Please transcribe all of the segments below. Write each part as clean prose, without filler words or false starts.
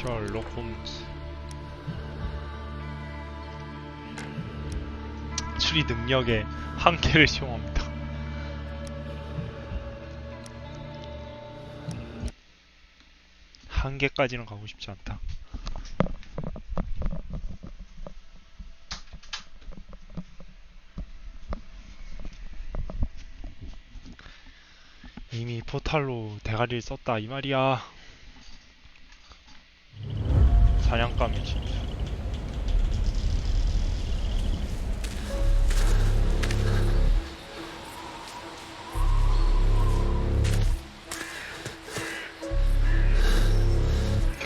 셜록홈즈 추리 능력의 한계를 시험합니다. 한계까지는 가고 싶지 않다. 이미 포탈로 대가리를 썼다 이 말이야. 사냥감의 진주.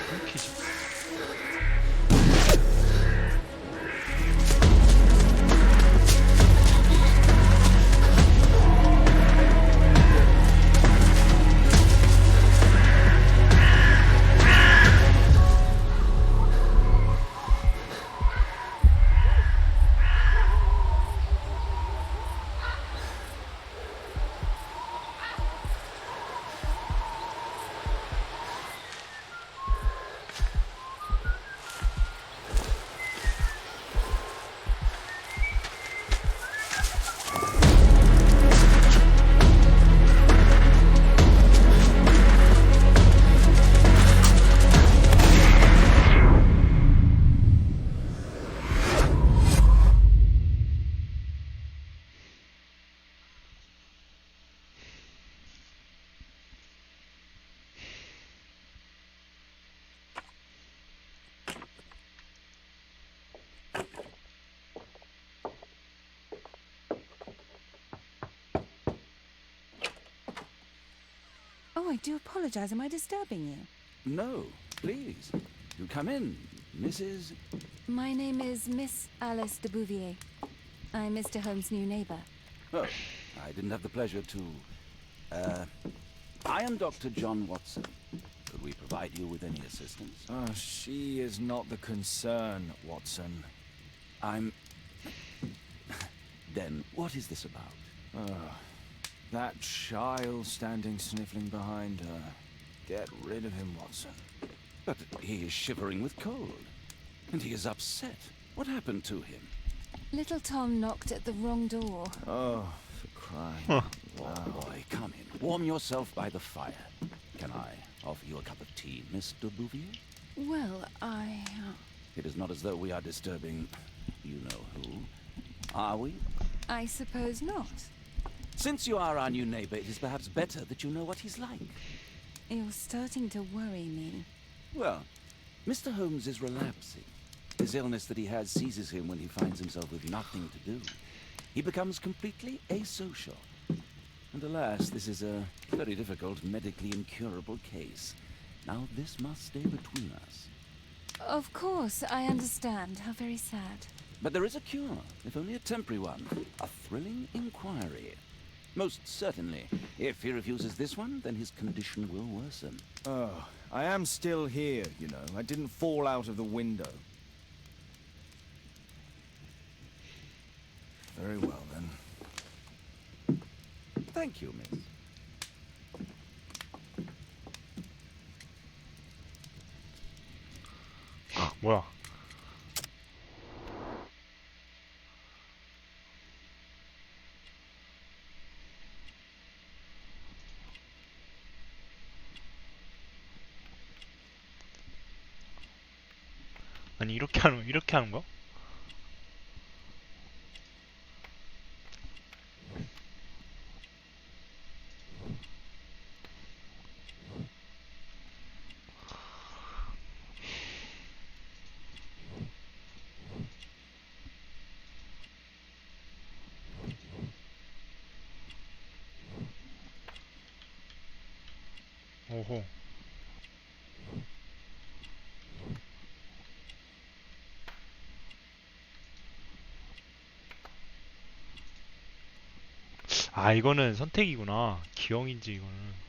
끊기지. Oh, I do apologize. Am I disturbing you? No, please. Do come in, Mrs. My name is Miss Alice de Bouvier. I'm Mr. Holmes' new neighbor. Oh, I didn't have the pleasure to... I am Dr. John Watson. Could we provide you with any assistance? She is not the concern, Watson. I'm... Then, what is this about? That child standing sniffling behind her. Get rid of him, Watson. But he is shivering with cold. And he is upset. What happened to him? Little Tom knocked at the wrong door. Oh, for crying. Oh, boy, come in. Warm yourself by the fire. Can I offer you a cup of tea, Mr. Bouvier? Well, It is not as though we are disturbing you know who. Are we? I suppose not. Since you are our new neighbor, it is perhaps better that you know what he's like. You're starting to worry me. Well, Mr. Holmes is relapsing. This illness that he has seizes him when he finds himself with nothing to do. He becomes completely asocial. And alas, this is a very difficult, medically incurable case. Now this must stay between us. Of course, I understand. How very sad. But there is a cure, if only a temporary one. A thrilling inquiry. Most certainly. If he refuses this one, then his condition will worsen. Oh, I am still here, you know. I didn't fall out of the window. Very well, then. Thank you, miss. 뭐야? 아니 이렇게 하는 거? 오호. 아 이거는 선택이구나. 기형인지 이거는.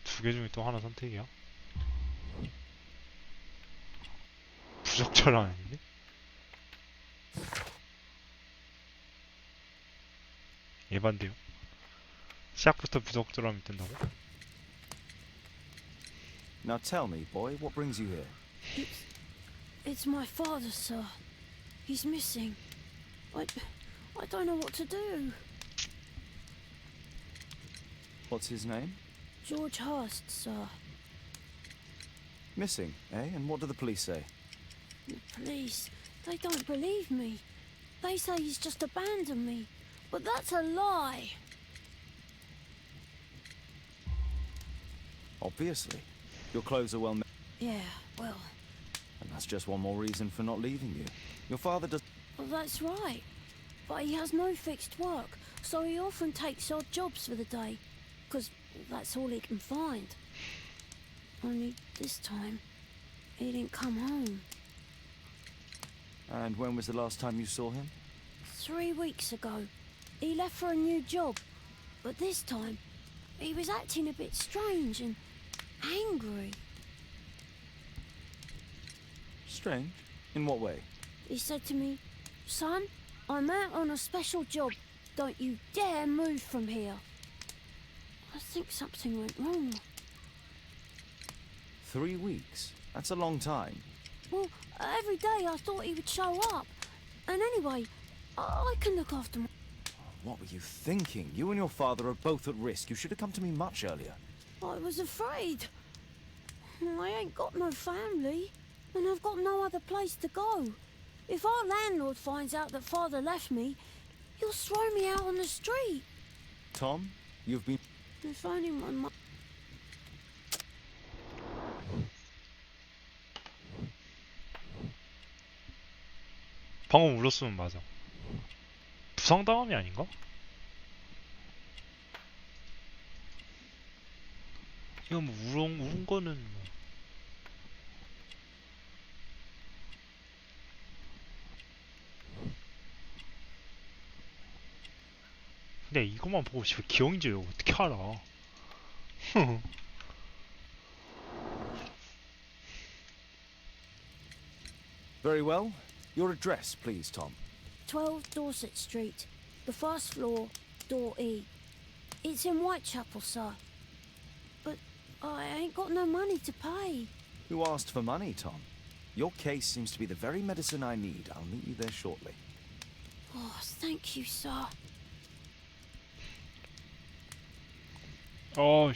두 개 중에 또 하나 선택이야? 부적절하는데? 예반데요. 시작부터 부적절하면 된다고? Now tell me, boy, what brings you here? It's my father, sir. He's missing. I don't know what to do. What's his name? George Hurst, sir. Missing, eh? And what do the police say? The police, they don't believe me. They say he's just abandoned me. But that's a lie. Obviously. Your clothes are well made, Yeah, well, and that's just one more reason for not leaving you. Your father does... that's right. But he has no fixed work, so he often takes odd jobs for the day. 'Cause that's all he can find. Only this time, he didn't come home. And when was the last time you saw him? 3 weeks ago. He left for a new job. But this time, he was acting a bit strange and angry. Strange? In what way? He said to me, "Son, I'm out on a special job. Don't you dare move from here." I think something went wrong. 3 weeks? That's a long time. Well, every day I thought he would show up. And anyway, I can look after my... What were you thinking? You and your father are both at risk. You should have come to me much earlier. I was afraid. I ain't got no family, and I've got no other place to go. If our landlord finds out that father left me, he'll throw me out on the street. Tom, you've been... If only my mum... 방금 울었으면 맞아. 부상당함이 아닌가? 이거 뭐 울은 거는 뭐. 근데 이것만 보고 씨발 기억인지 어떻게 알아? Very well. Your address, please, Tom. 12 Dorset Street, the first floor, door E. It's in Whitechapel, sir. But I ain't got no money to pay. Who asked for money, Tom? Your case seems to be the very medicine I need. I'll meet you there shortly. Oh, thank you, sir. 어,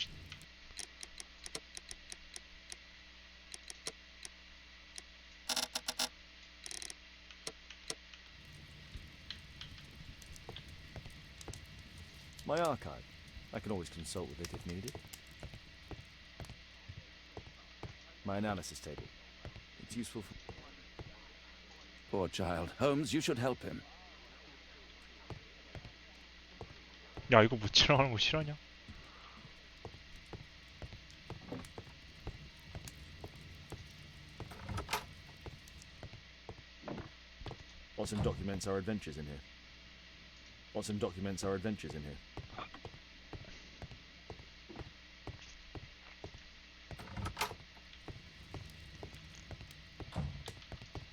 My archive. I can always consult with it if needed. My analysis table. It's useful for... Poor child. Holmes, you should help him. 야 이거 못 지나가는 거 싫어하냐? Watson documents our adventures in here. Watson documents our adventures in here.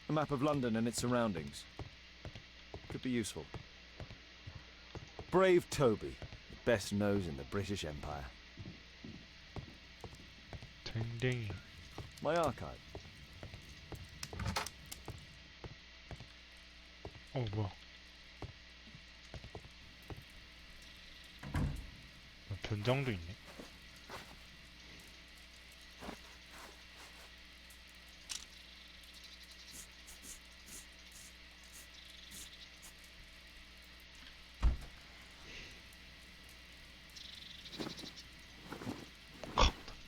A map of London and its surroundings. Could be useful. Brave Toby, best nose in the British Empire. 댕댕이. My archive. 어 뭐야? 변장도 있네.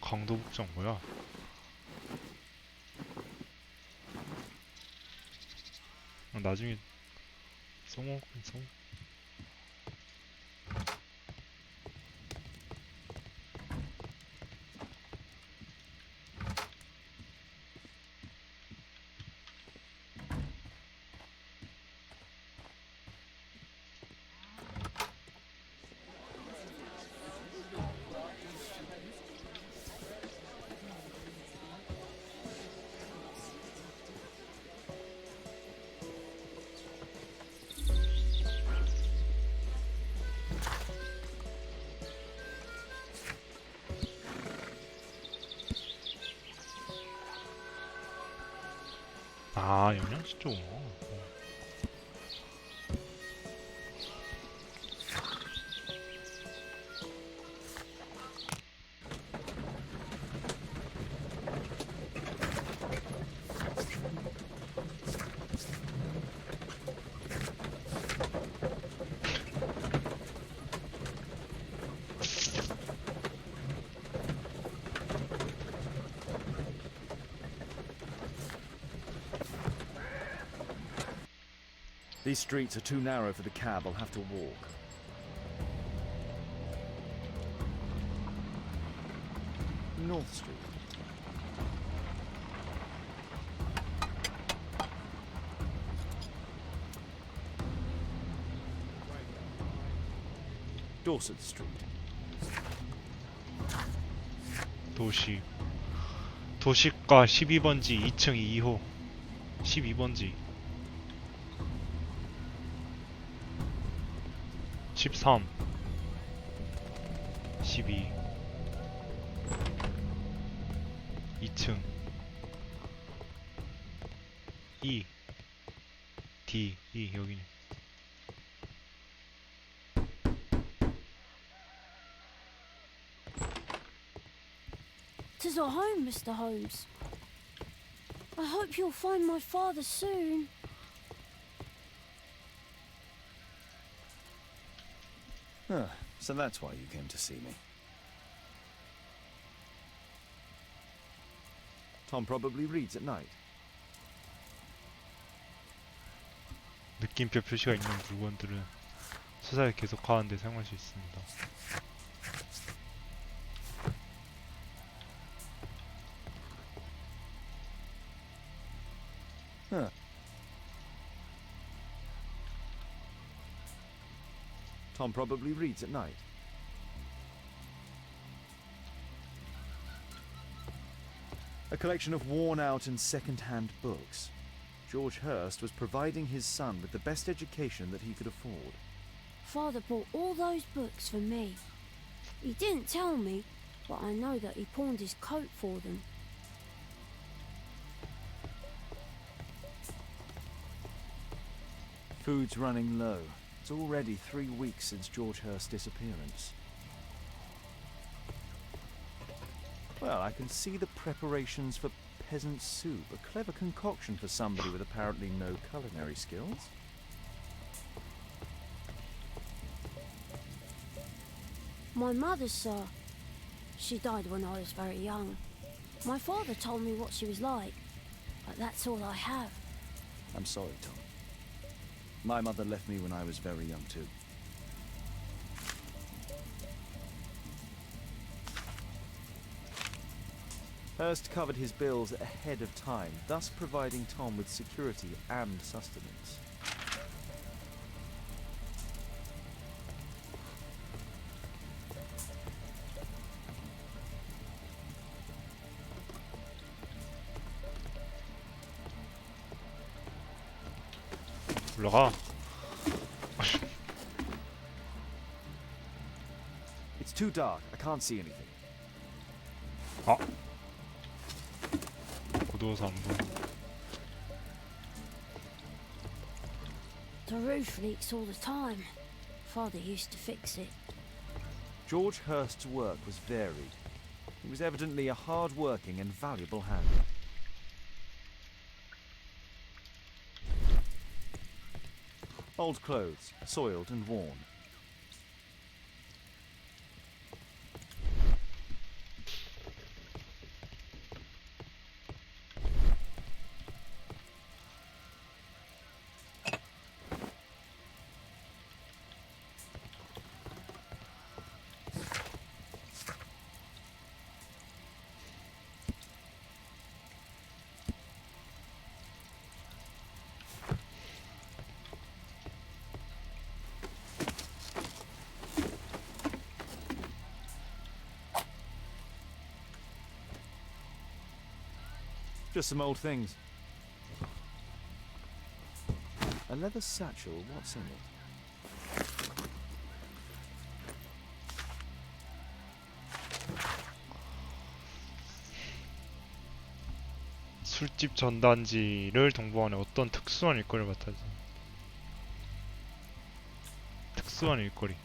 강도복장 뭐야? 나중에 써먹. 아, 영양시 쪽. These streets are too narrow for the cab. I'll have to walk. North Street. Dorset Street. 도식과 12번지 2층 2호 12번지 13 12 2층 E D E 여기네. "'Tis our home, Mr. Holmes. I hope you'll find my father soon." So that's why you came to see me. Tom probably reads at night. 느낌표 표시가 있는 물건들은 수사를 계속하는데 사용할 수 있습니다. Tom probably reads at night. A collection of worn-out and second-hand books. George Hurst was providing his son with the best education that he could afford. Father bought all those books for me. He didn't tell me, but I know that he pawned his coat for them. Food's running low. It's already 3 weeks since George Hurst's disappearance. Well, I can see the preparations for peasant soup, a clever concoction for somebody with apparently no culinary skills. My mother, sir. She died when I was very young. My father told me what she was like, but that's all I have. I'm sorry, Tom. My mother left me when I was very young too. Hurst covered his bills ahead of time, thus providing Tom with security and sustenance. 올라가. It's too dark. I can't see anything. 아. 어두워서 안 보여. The roof leaks all the time. Father used to fix it. George Hurst's work was varied. He was evidently a hard-working and valuable hand. Old clothes, soiled and worn. Just some old things. A leather satchel, what's in it? 술집 전단지를 동봉하는 어떤 특수한 일거리를 맡아서 특수한 일거리.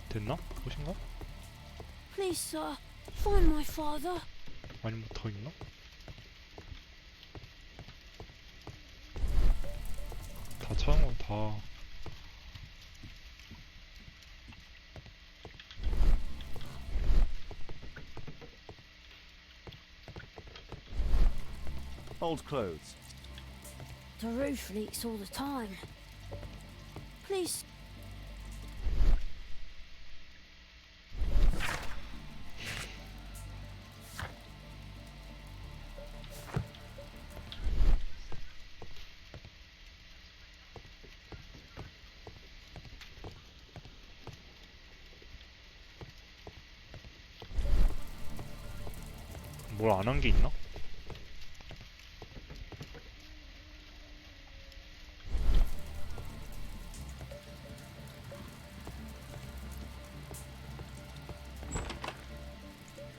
됐나? 무엇인가? Please, sir, find my father. 아니면 더 있나? 다 찾은 거 다. Old clothes. The roof leaks all the time. Please. 뭘 안 한 게 있나?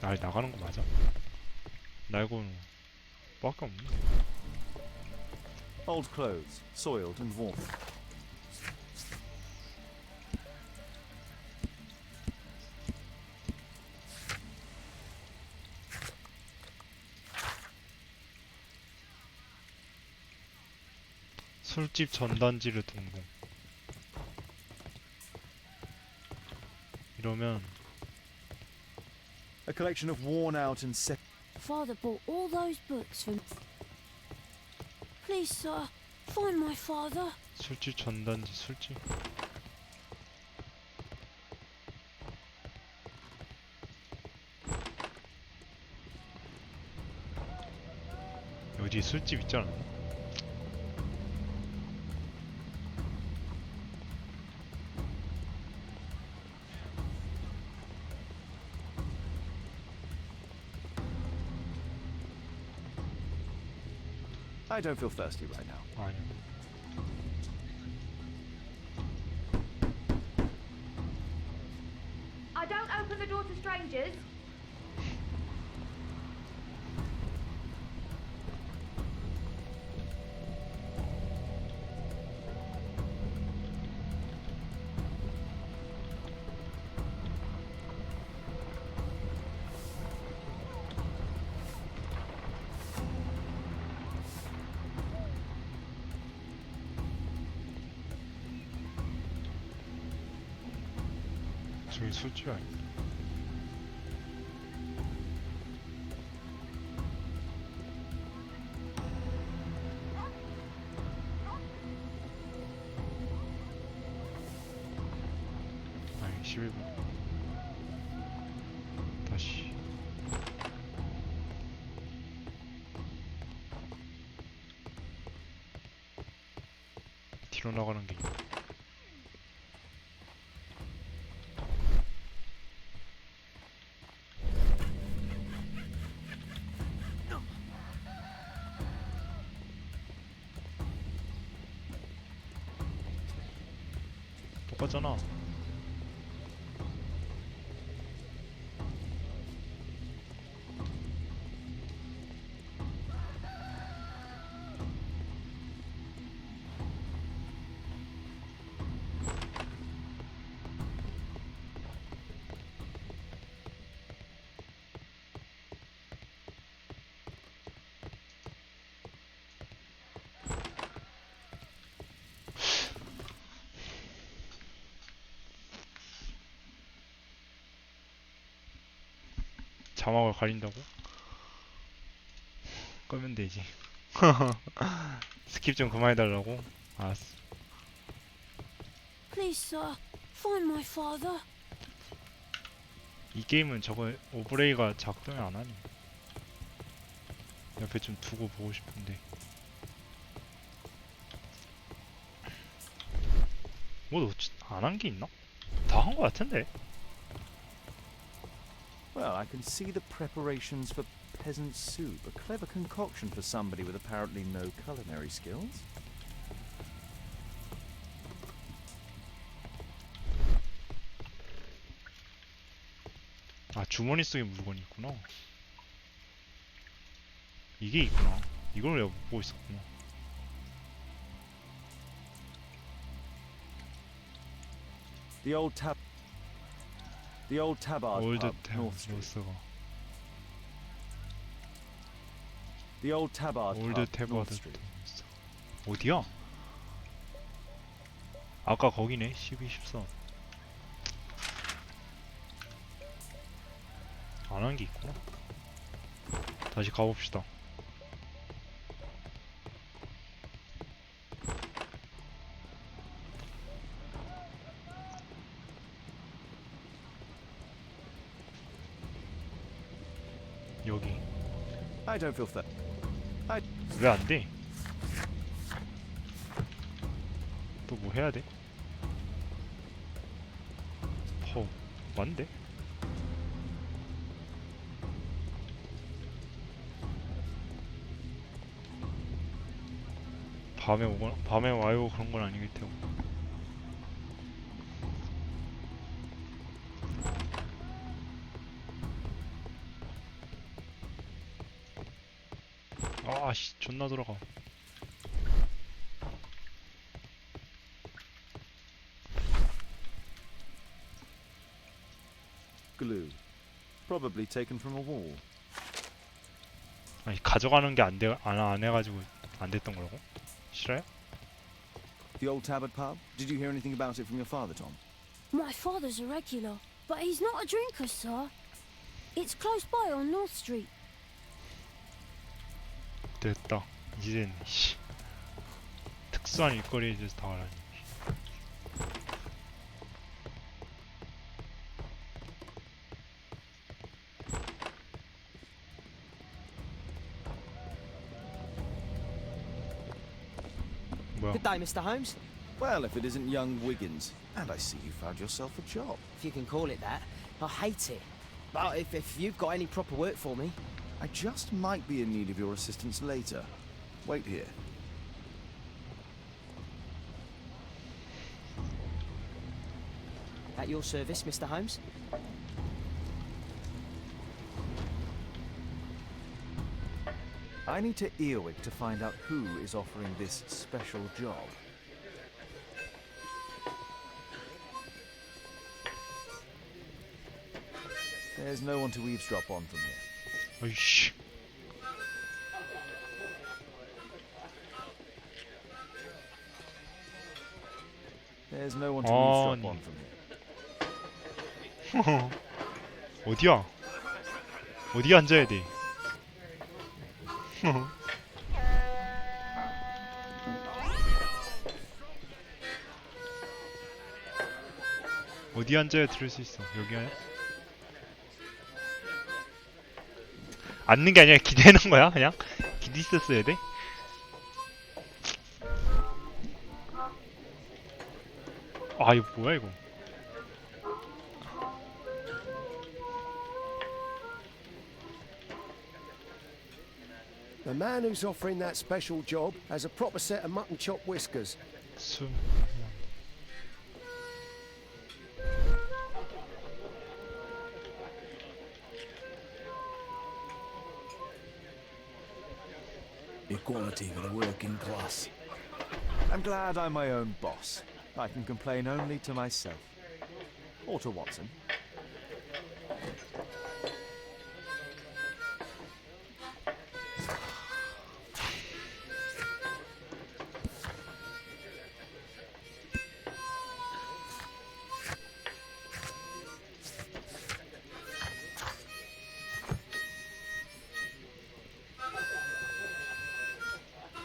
날 나가는 거 맞아? 날고는 밖에 없네. Old clothes, soiled and worn. 술집 전단지를 동봉. 이러면 A collection of worn out and Father bought all those books from. Please, sir, find my father. 술집 전단지 술집. 여기 술집 있잖아. I don't feel thirsty right now. 아니야. I don't open the door to strangers. 저기 술집 아니야? 아니 11분. 다시. 뒤로 나가는 게 있네. 똑같잖아. 자막을 가린다고? 끄면 되지. 스킵 좀 그만해달라고? 알았어. Please, sir, find my father. 이 게임은 저거 오브레이가 작동을 안 하니. 옆에 좀 두고 보고 싶은데. 뭐 안 한 게 있나? 다 한 거 같은데. Well, I can see the preparations for peasant soup, a clever concoction for somebody with apparently no culinary skills. 주머니 속에 물건이 있구나. 이게 있구나. 이걸 내가 못 보고 있었구나. The old tabard 올드 pub, North Street. 테버스가 The old tabard 올드 pub, 테버드 North Street. 어디야? 아까 거기네. 12, 13. 안 한 게 있구나. 다시 가봅시다. 여기 I don't feel that. 왜 안 돼? 또 뭐 해야 돼? 허, 맞는데? 밤에 오거나 밤에 와요 그런 건 아니겠죠. 아씨 존나 돌아가. Glue. Probably taken from a wall. 아니 가져가는 게 안 해가지고 안 됐던 거라고? 싫어요? The old tabard pub? Did you hear anything about it from your father, Tom? My father's a regular, but he's not a drinker, sir. It's close by on North Street. 됐다. 이젠 씨 특수한 일거리에 대해서 다 알아니. 뭐야? Good day, Mr. Holmes. Well, if it isn't young Wiggins. And I see you found yourself a job. If you can call it that. I hate it. But if you've got any proper work for me. I just might be in need of your assistance later. Wait here. At your service, Mr. Holmes. I need to Earwig to find out who is offering this special job. There's no one to eavesdrop on from here. 어이씨. There's no one to Oh, eavesdrop no. on from here. 어디야? 어디 앉아야 돼? 어디 앉아야 들을 수 있어? 여기 아니야? 앉는 게 아니라 기대는 거야? 그냥? 기대 있었어야 돼? 아 이거 뭐야 이거? The man who's offering that special job has a proper set of mutton chop whiskers. 숨. Equality for the working class. I'm glad I'm my own boss. I can complain only to myself. Or to Watson.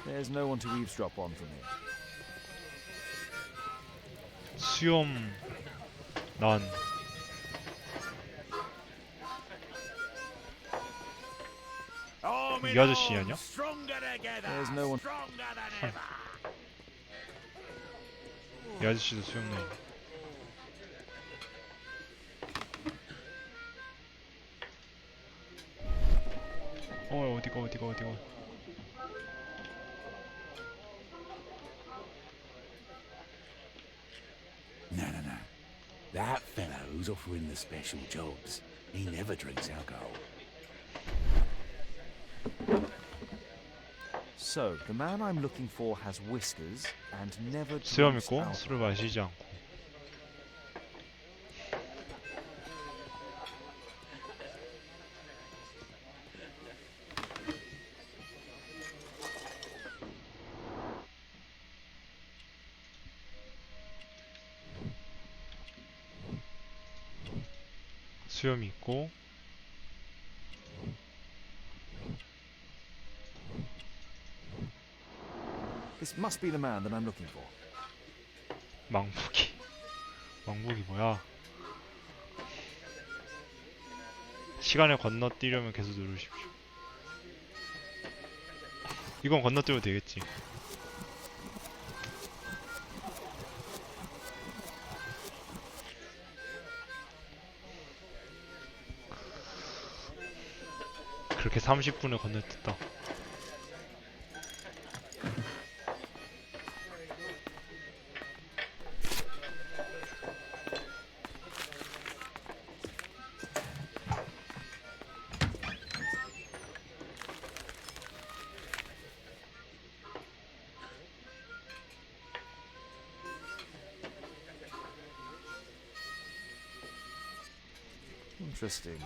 There's no one to eavesdrop on from here. 수염 난 이 아저씨 아니야? There's no one. 이 아저씨도 수염 난. 어디가 No. That fellow who's offering the special jobs. He never drinks alcohol. So, the man I'm looking for has whiskers and never 수염 drinks 있고 alcohol. 술을 마시지 않고. 수염이 있고 This must be the man that I'm looking for. 망부기. 망부기 뭐야? 시간을 건너뛰려면 계속 누르십시오. 이건 건너뛰어도 되겠지. 그렇게 30분을 건너뛰었다. Interesting.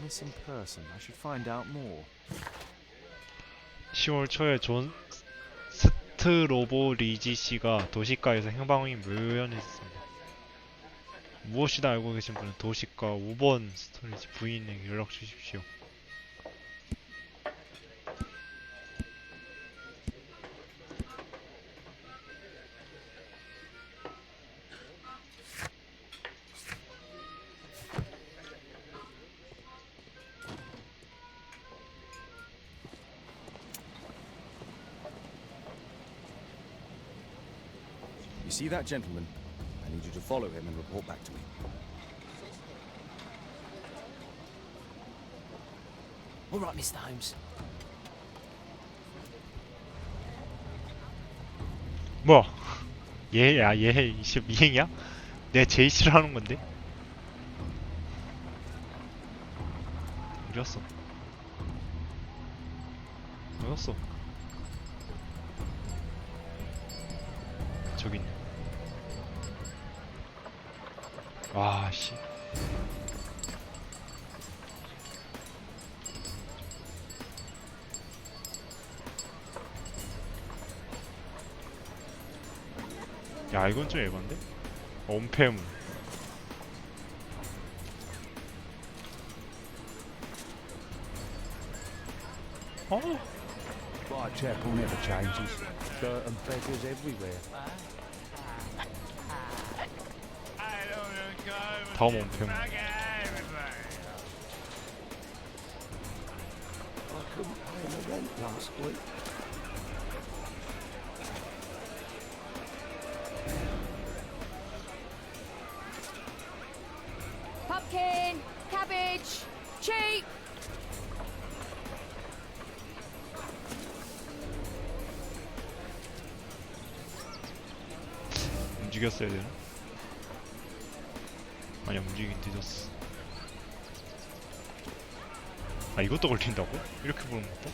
Missing person. I should find out more. 10월 초에 존 스트로보리지 씨가 도시가에서 행방이 묘연했습니다. 무엇이다 알고 계신 분은 도시가 5번 스토리지 부인에게 연락 주십시오. You see that gentleman? I need you to follow him and report back to me. All right, Mr. Holmes. 뭐야? 얘야 얘 이씨 미행이야? 내가 제일 싫어하는 건데? 어디 갔어? 어디 갔어? 저기 있네. 와 씨. 야 이건 좀 에반데? 엄폐물. 어? Whitechapel never changes. Dirt and beggars everywhere. 다음 엄폐물. I couldn't pay my rent last week. Pumpkin, cabbage, cheap. 움직였어야 되나? 아니야 움직이긴 늦었어. 아 이것도 걸린다고? 이렇게 보는 것도?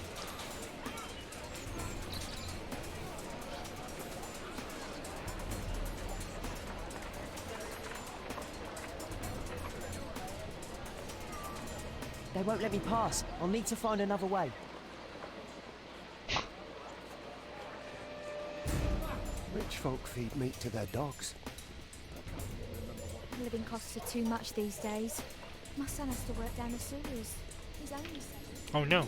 They won't let me pass. I'll need to find another way. Rich folk feed meat to their dogs. Living costs are too much these days. My son has to work down the sewers. He's only 7. Oh no.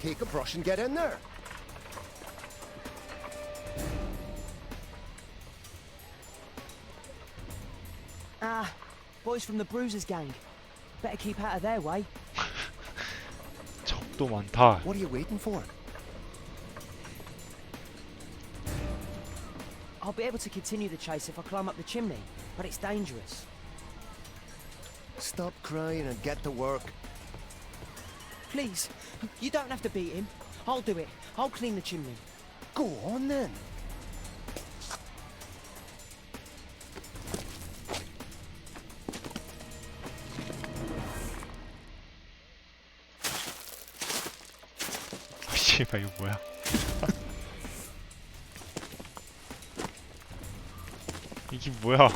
Kick a brush and get in there. Ah, boys from the Bruisers gang. Better keep out of their way. 적도 많다. What are you waiting for? I'll be able to continue the chase if I climb up the chimney, but it's dangerous. Stop crying and get to work. Please, you don't have to beat him. I'll do it. I'll clean the chimney. Go on then. 씨발 이거 뭐야? 이게 뭐야?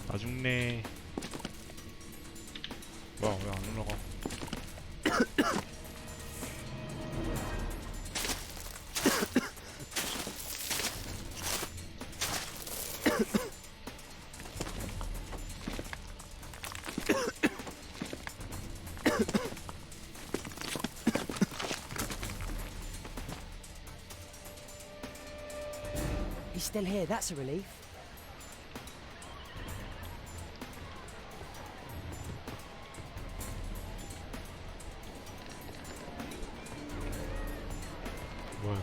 나 죽네. 뭐야 왜 안 올라가? He's still here. That's a relief. 뭐야?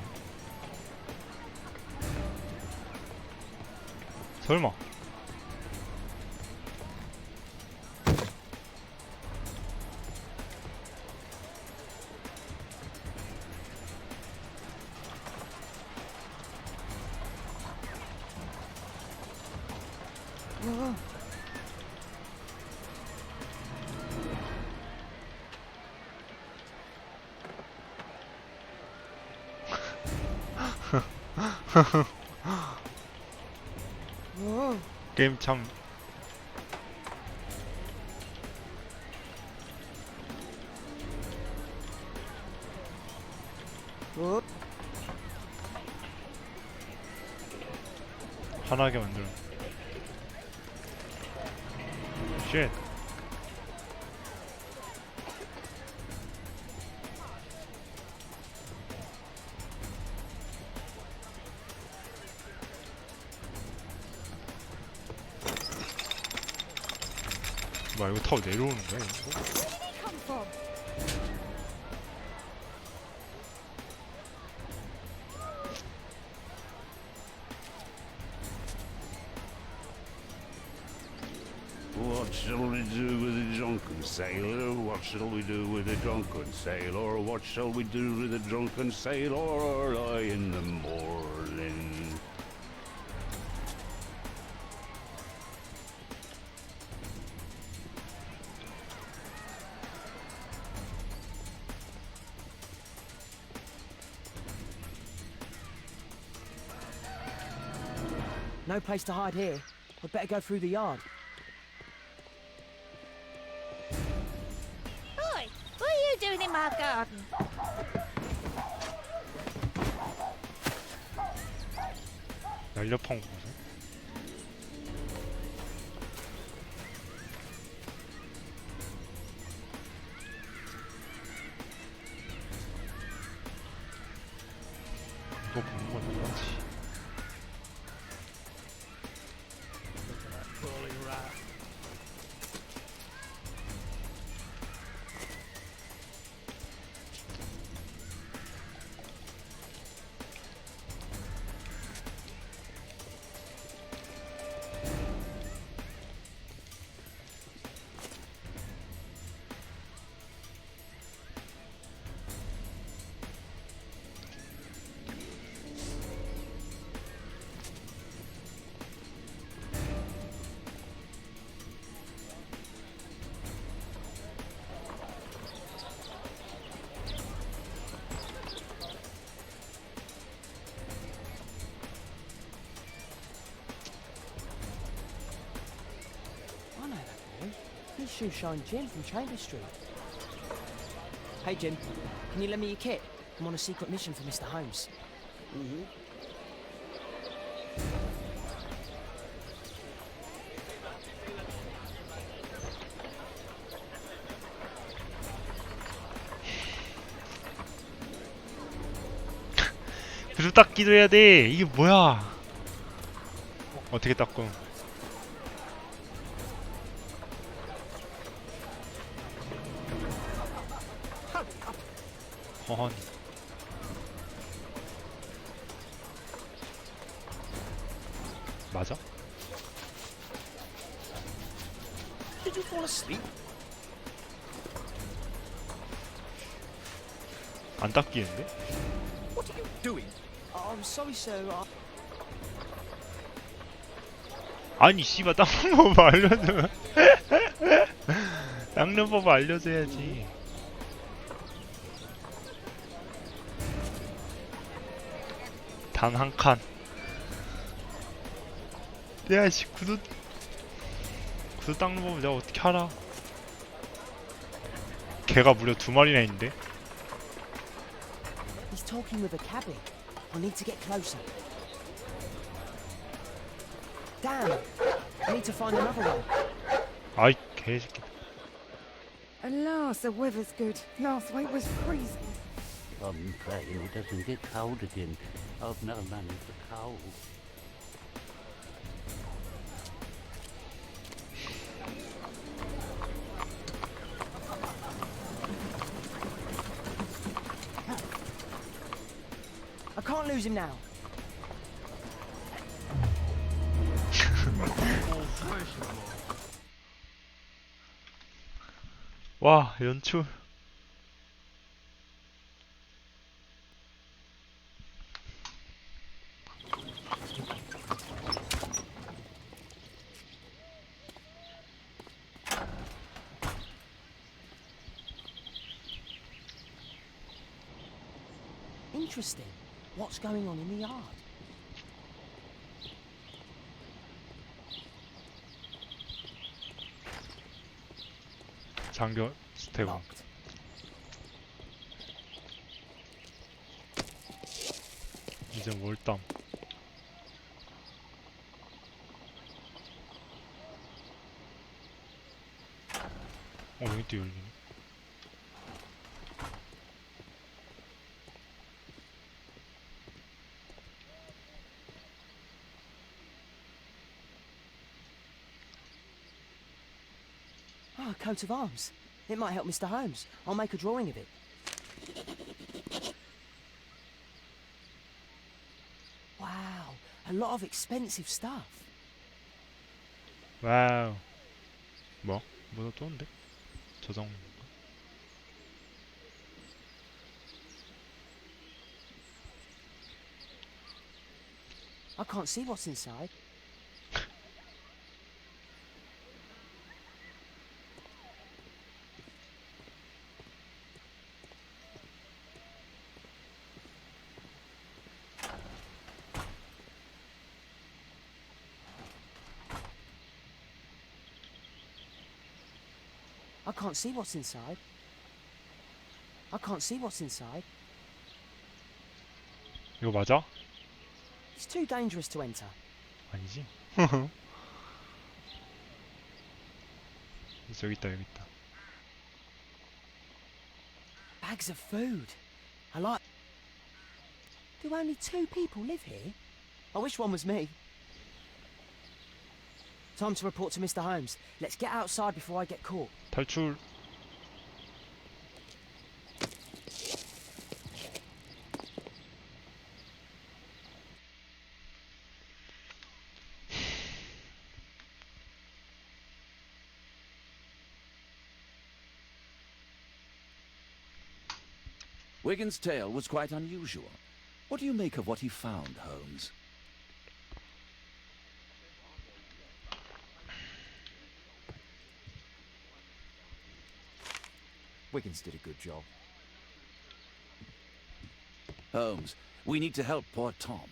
설마? 게임 참 화나게 만들어. 쉣. 뭐야 이거 타고 내려오는 거야 이거? Come from? What shall we do with a drunken sailor? What shall we do with a drunken sailor? What shall we do with a drunken sailor early in the morning? No place to hide here. We'd better go through the yard. Oi, what are you doing in my garden? 날렵한 거 보소. 이거 보는 건 뭐지? I know that boy. He's Shoeshine Jim from Chambers Street. Hey Jim, can you lend me your kit? I'm on a secret mission for Mr. Holmes. 구두 닦기도 해야 돼. 이게 뭐야? 어떻게 닦고? 허허니. 맞아? Did you fall asleep? 안 닦이는데? What are you doing? Oh, I'm sorry, sir. 아니 씨발 닦는 법 알려줘. 닦는 법 알려줘야지. 단 한 칸. 야씨 구두 닦는 법을 내가 어떻게 알아? 개가 무려 2마리나 있는데? He's talking with a cabby. I need to get closer. Damn! I need to find another one. 아이 개새끼. At last, the weather's good. Last week was freezing. I'm praying it doesn't get cold again. I've no money for coal. I can't lose him now. 와 연출. Interesting. What's going on in the yard? 장교 스테고. Locked. 이제 몰담. 여기 또 열리네. Oh, a coat of arms. It might help Mr. Holmes. I'll make a drawing of it. Wow, a lot of expensive stuff. 와우. 뭐? 뭐가 또 온대? 저장. I can't see what's inside. I can't see what's inside. I can't see what's inside. 이거 맞아? It's too dangerous to enter. 아니지? 여기 있다 여기 있다. Bags of food. I like. Do only 2 people live here? I wish one was me. Time to report to Mr. Holmes. Let's get outside before I get caught. 탈출. Wigan's tale was quite unusual. What do you make of what he found, Holmes? Wiggins did a good job. Holmes, we need to help poor Tom.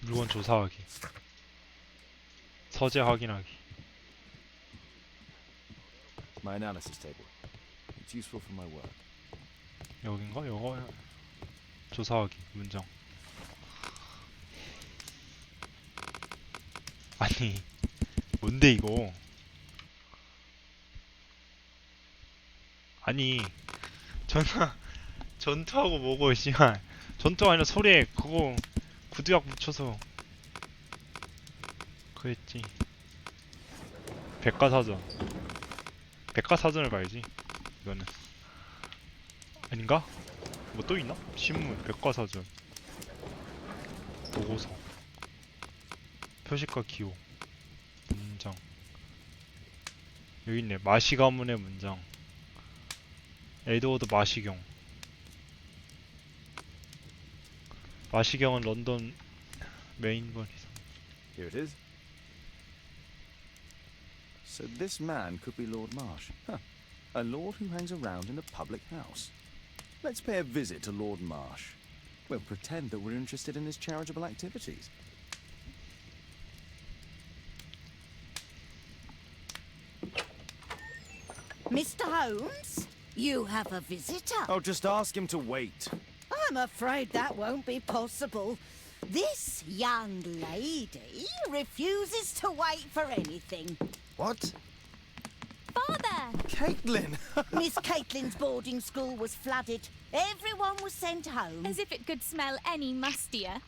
물건 조사하기. 서재 확인하기. My analysis table. It's useful for my work. 여긴가? 요거 조사하기. 문장. 아니 뭔데 이거? 아니 전투하고 뭐고 씨발 전투가 아니라 소리에 그거 구두약 묻혀서 그랬지. 백과사전을 봐야지 이거는. 아닌가? 뭐 또 있나? 신문, 백과사전, 보고서, 표식과 기호, 문장. 여기 있네. 마시 가문의 문장. 에드워드 마시경. 마시경은 런던 메인번이다. Here it is. So this man could be Lord Marsh. Huh. A lord who hangs around in a public house. Let's pay a visit to Lord Marsh. We'll pretend that we're interested in his charitable activities. Mr. Holmes, you have a visitor. Oh, just ask him to wait. I'm afraid that won't be possible. This young lady refuses to wait for anything. What? Father! Caitlin! Miss Caitlin's boarding school was flooded. Everyone was sent home. As if it could smell any mustier.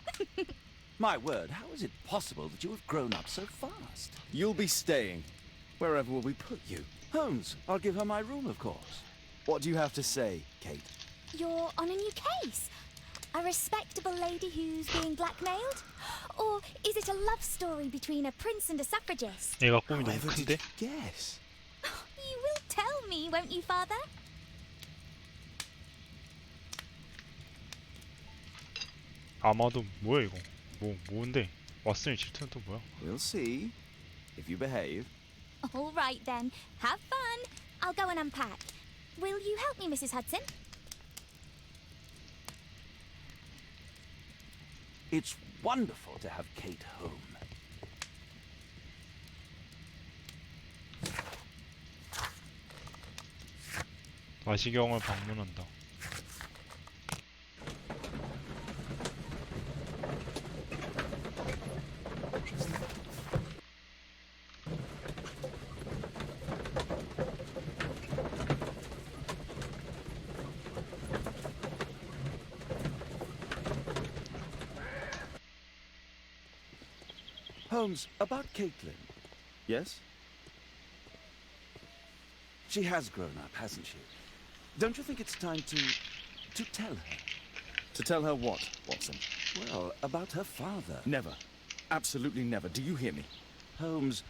My word, how is it possible that you have grown up so fast? You'll be staying. Wherever will we put you? Holmes, I'll give her my room, of course. What do you have to say, Kate? You're on a new case. A respectable lady who's being blackmailed? Or is it a love story between a prince and a suffragist? 얘가 꿈이 너무 However did 큰데? you guess? You will tell me, won't you, Father? 아마도 뭐야 이거? 뭔데? 왓슨의 질투는 또 뭐야? We'll see. If you behave. All right then. Have fun. I'll go and unpack. Will you help me, Mrs. Hudson? It's wonderful to have Kate home. 마시경을 방문한다. Holmes, about Caitlin. Yes? She has grown up, hasn't she? Don't you think it's time to tell her? To tell her what, Watson? Well, about her father. Never. Absolutely never. Do you hear me? Holmes,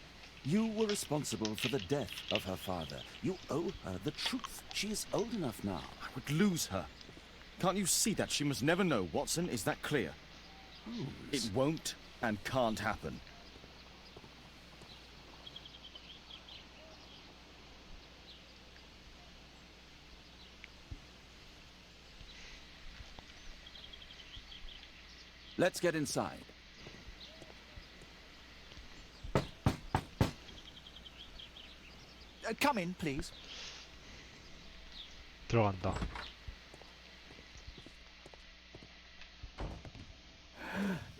you were responsible for the death of her father. You owe her the truth. She is old enough now. I would lose her. Can't you see that? She must never know, Watson. Is that clear? Holmes. It won't and can't happen. Let's get inside. Come in, please. 들어간다.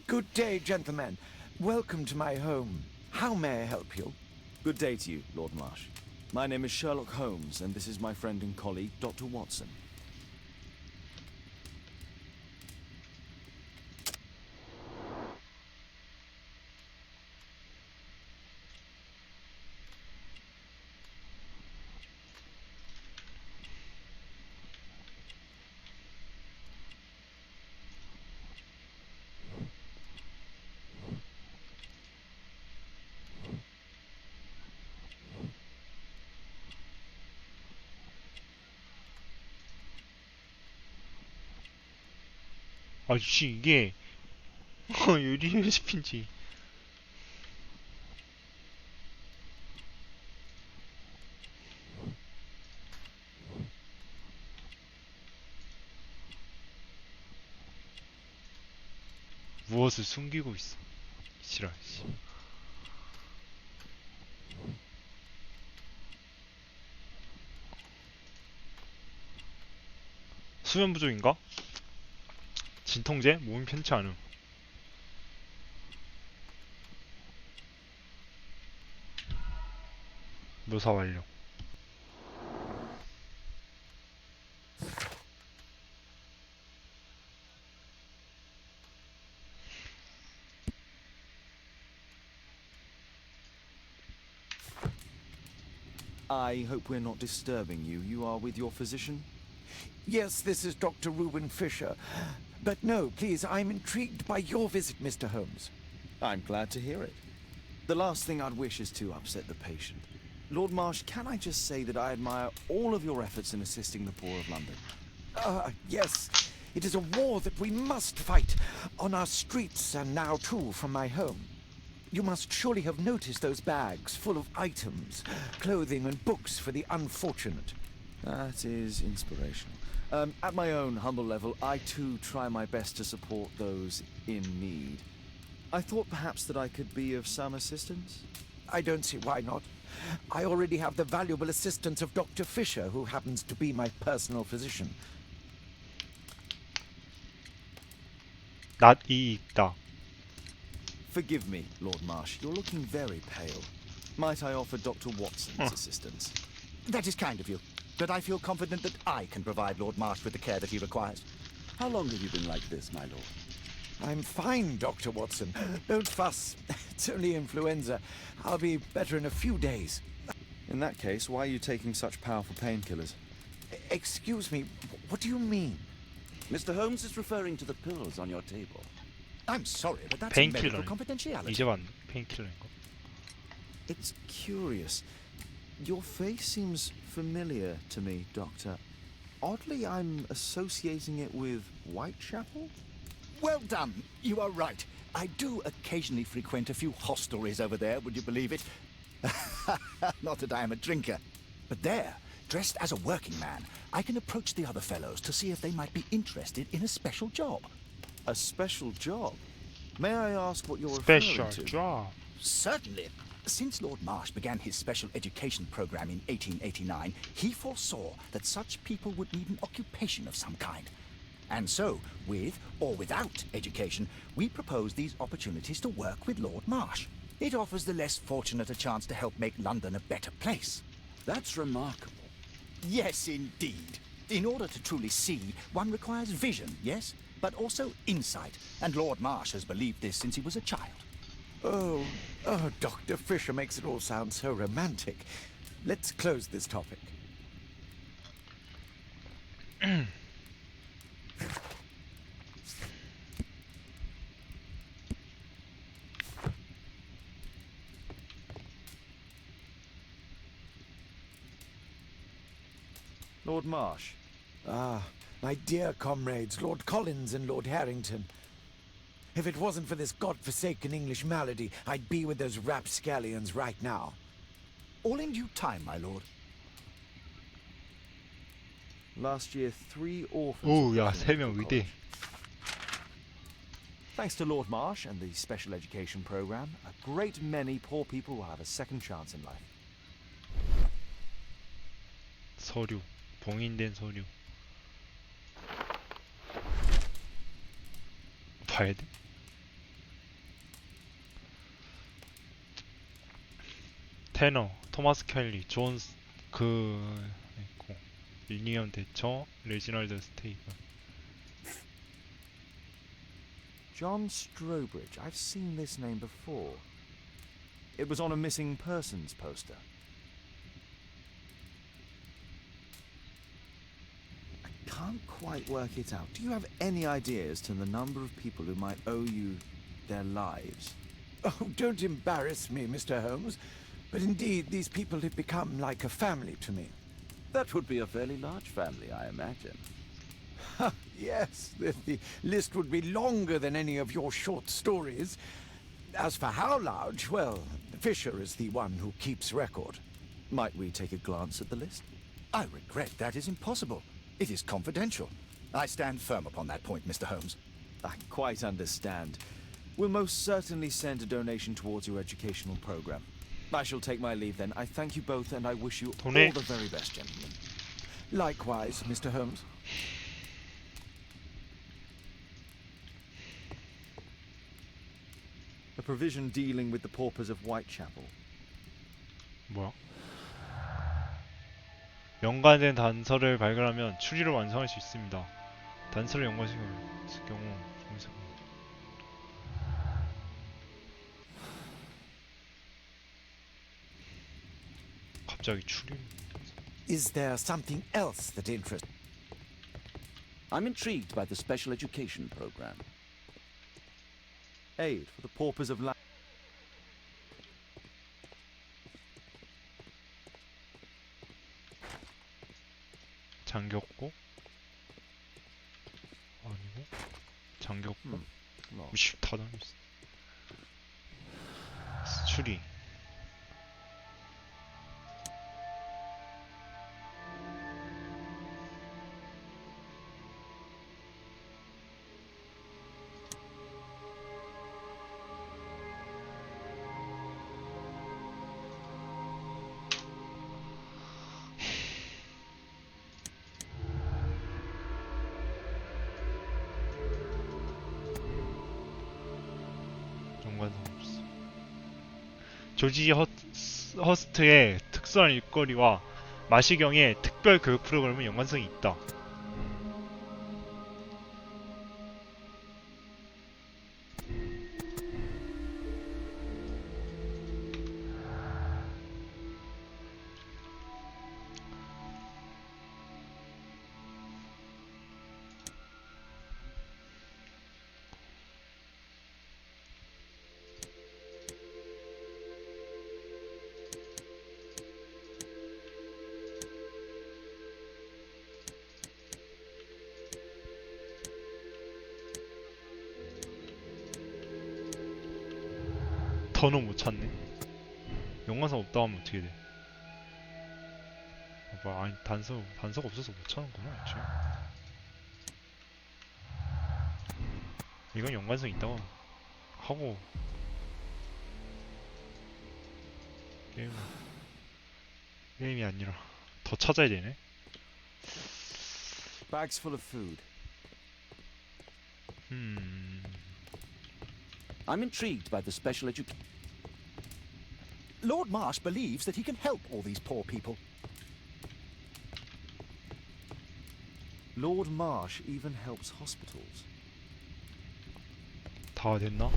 Good day, gentlemen. Welcome to my home. How may I help you? Good day to you, Lord Marsh. My name is Sherlock Holmes, and this is my friend and colleague, Dr. Watson. 아씨 이게 유리 USB인지. 무엇을 숨기고 있어? 지랄. 수면 부족인가? 진통제? 몸이 편치 않음. 묘사 완료. I hope we're not disturbing you. You are with your physician? Yes, this is Dr. Reuben Fisher. But no, please, I'm intrigued by your visit, Mr. Holmes. I'm glad to hear it. The last thing I'd wish is to upset the patient. Lord Marsh, can I just say that I admire all of your efforts in assisting the poor of London? Yes. It is a war that we must fight, on our streets and now too from my home. You must surely have noticed those bags full of items, clothing and books for the unfortunate. That is inspirational. At my own humble level, I too try my best to support those in need. I thought perhaps that I could be of some assistance. I don't see why not. I already have the valuable assistance of Dr. Fisher, who happens to be my personal physician. 낫이 있다. Forgive me, Lord Marsh. You're looking very pale. Might I offer Dr. Watson's assistance? That is kind of you, but I feel confident that I can provide Lord Marsh with the care that he requires. How long have you been like this, my lord? I'm fine, Dr. Watson. Don't fuss. It's only influenza. I'll be better in a few days. In that case, why are you taking such powerful painkillers? Excuse me, what do you mean? Mr. Holmes is referring to the pills on your table. I'm sorry, but that's a medical 페인킬러. confidentiality. 이제 봤네. 페인킬러인가? It's curious. Your face seems familiar to me, Doctor. Oddly, I'm associating it with Whitechapel? Well done. You are right. I do occasionally frequent a few hostelries over there, would you believe it? Not that I am a drinker. But there, dressed as a working man, I can approach the other fellows to see if they might be interested in a special job. A special job? May I ask what you're Special referring to? job. Certainly. Since Lord Marsh began his special education program in 1889, he foresaw that such people would need an occupation of some kind. And so, with or without education, we propose these opportunities to work with Lord Marsh. It offers the less fortunate a chance to help make London a better place. That's remarkable. Yes, indeed. In order to truly see, one requires vision, yes, but also insight. And Lord Marsh has believed this since he was a child. Oh, Dr. Fisher makes it all sound so romantic. Let's close this topic. Lord Marsh. Ah, my dear comrades, Lord Collins and Lord Harrington. If it wasn't for this godforsaken English malady, I'd be with those rapscallions right now. All in due time, my lord. Last year, 3 orphans. 오, were 야, put in 3명 medical 의대. college. Thanks to Lord Marsh and the special education program, a great many poor people will have a second chance in life. 서류. 봉인된 서류. 봐야 돼? 테너, 토마스 켈리, 존 있고 윌리엄 대처, 레지널드 스테이븐. John Strobridge. I've seen this name before. It was on a missing persons poster. I can't quite work it out. Do you have any idea as to the number of people who might owe you their lives? Oh, don't embarrass me, Mr. Holmes. But indeed, these people have become like a family to me. That would be a fairly large family, I imagine. Yes, the list would be longer than any of your short stories. As for how large, well, Fisher is the one who keeps record. Might we take a glance at the list? I regret that is impossible. It is confidential. I stand firm upon that point, Mr. Holmes. I quite understand. We'll most certainly send a donation towards your educational program. I shall take my leave then. I thank you both and I wish you all 돈에- the very best, gentlemen. Likewise, Mr. Holmes. A provision dealing with the paupers of Whitechapel. 뭐야? 연관된 단서를 발견하면 추리를 완성할 수 있습니다. 단서를 연관시킬 경우 점수. 갑자기 추리. Is there something else that interests? I'm intrigued by the special education program. Aid for the paupers of land. 잠겼고 아니고 잠겼고 locked. 우씨 다 잠겼어. 수리 연관성 없어. 조지 허스트의 특수한 일거리와 마시경의 특별 교육 프로그램은 연관성이 있다. 번호 못 찾네. 연관성 없다 하면 어떻게 돼? 뭐 아니 단서가 없어서 못 찾는구나. 애초에. 이건 연관성 있다고 하고 게임이 아니라 더 찾아야 되네. Bags full of food. I'm intrigued by the special education. Lord Marsh believes that he can help all these poor people. Lord Marsh even helps hospitals. 다 됐나?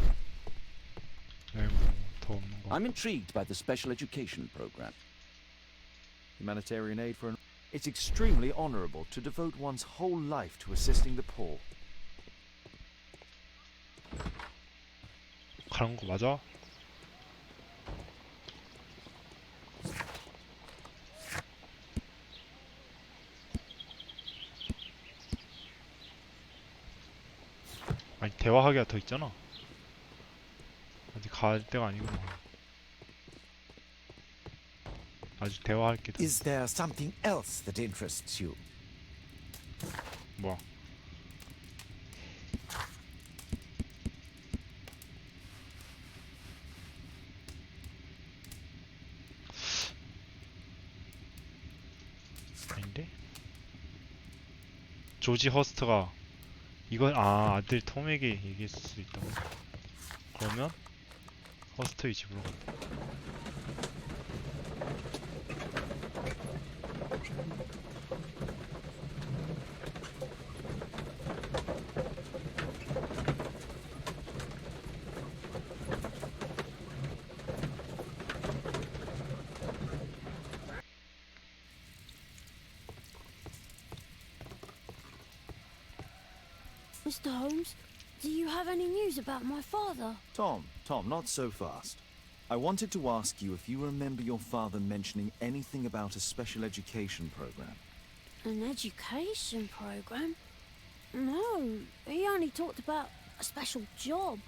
더 없는 거. I'm intrigued by the special education program. Humanitarian aid for an... It's extremely honourable to devote one's whole life to assisting the poor. 가는 거 맞아? 아니 대화하기가 더 있잖아. 아직 갈 때가 아니구나. 아직 대화할 게 더. Is there something else that interests you? 뭐야? 아닌데? 조지 허스트가 이건 아들 톰에게 얘기했을 수 있다고. 그러면 허스트의 집으로 간다. Mr. Holmes, do you have any news about my father? Tom, not so fast. I wanted to ask you if you remember your father mentioning anything about a special education program. An education program? No, he only talked about a special job.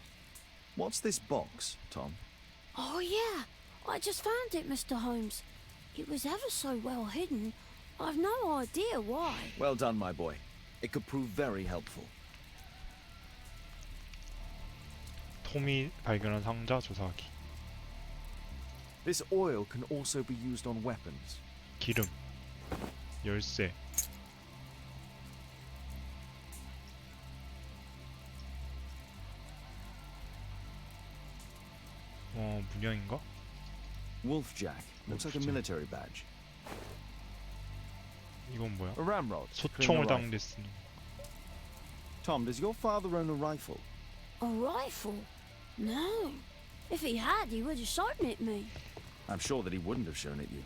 What's this box, Tom? Oh yeah, I just found it, Mr. Holmes. It was ever so well hidden. I've no idea why. Well done, my boy. It could prove very helpful. 톰이 발견한 상자 조사하기. This oil can also be used on weapons. 기름, 열쇠. 문양인가? Wolfjack. Looks like a military badge. 이건 뭐야? A ramrod. 소총을 당길 때 쓰는. Tom, does your father own a rifle? A rifle? No. If he had, he would have shown it me. I'm sure that he wouldn't have shown it you.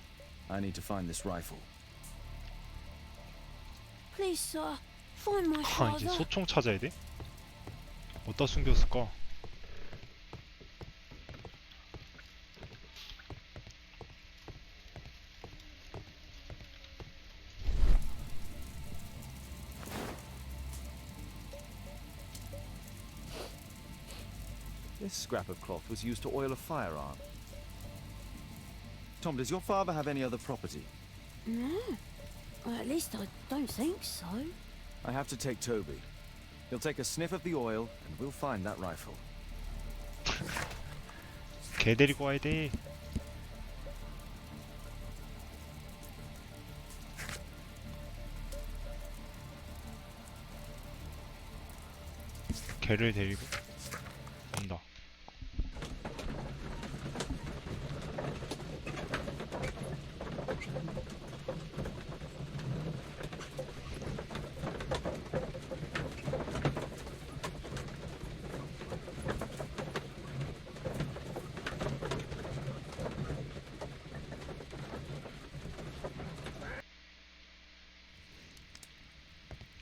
I need to find this rifle. Please, sir, find my 아, 이제 father. 소총 찾아야 돼? 어디다 숨겼을까? This scrap of cloth was used to oil a firearm. Tom, does your father have any other property? No. Well, at least I don't think so. I have to take Toby. He'll take a sniff of the oil, and we'll find that rifle. 개 데리고 와야 돼. 개를 데리고 온다.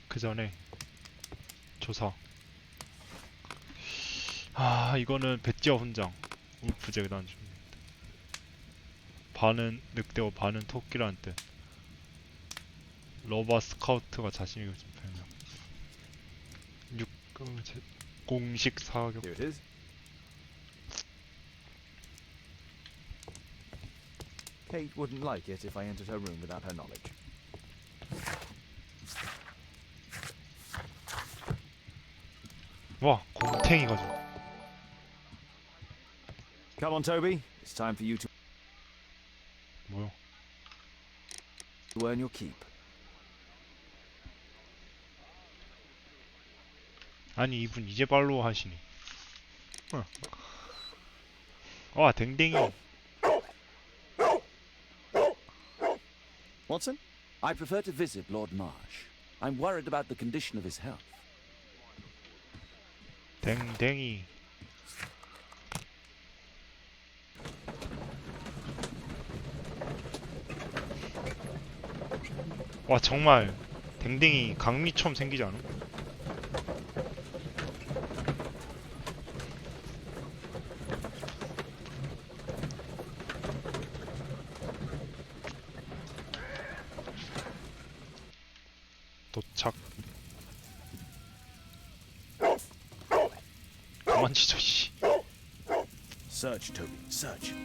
그 전에 조사. 아, 이거는 배지와 훈장. 울프 재단 줍니다. 반은 늑대와 반은 토끼라는 뜻. 러바 스카우트가 자신이 가진 별명. 공식 사격. Here it is. Kate wouldn't like it if I entered her room without her knowledge. 와, 곰탱이 가지고. Come on, Toby. It's time for you to 뭐야? earn your keep. 아니, 이분 이제 발로 하시니. 와, 댕댕이. Watson? I prefer to visit Lord Marsh. I'm worried about the condition of his health. 댕댕이. 와, 정말 댕댕이 강미처럼 생기지 않아? 도착. 그만 치자, 씨. Search, Toby. Search.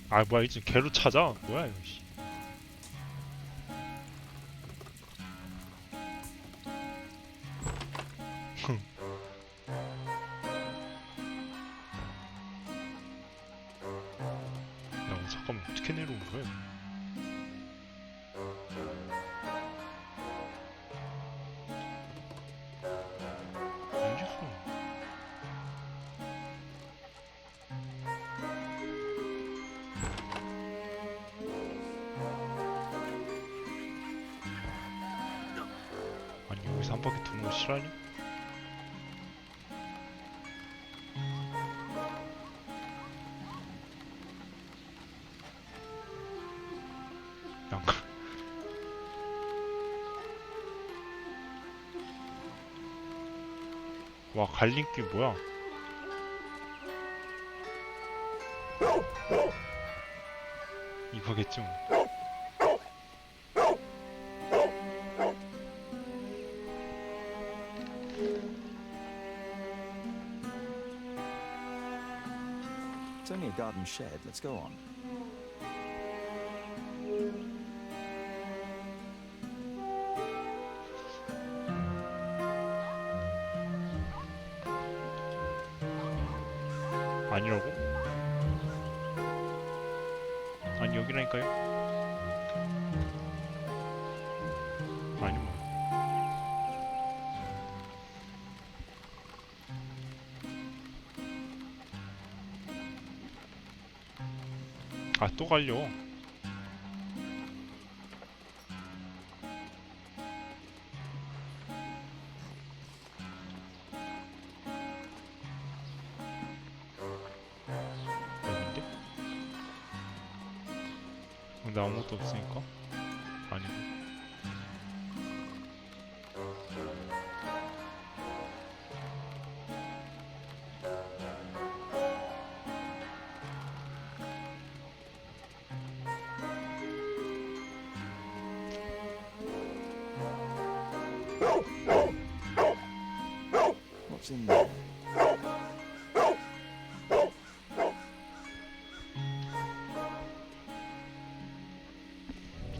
아, 뭐야, 이제 개로 찾아? 뭐야, 이거, 씨. 야, 잠깐만, 어떻게 내려온 거야? 언제서? 아니, 여기서 한 바퀴 도는 거 싫어하니? 양가. 와, 갈림길 뭐야? 이거겠죠. It's only a garden shed. Let's go on. 아니라고? 아니, 여기라니까요? 아니, 뭐. 아, 또 갈려. 여긴데? 근데 아무것도 없으니까 아니고. What's in there?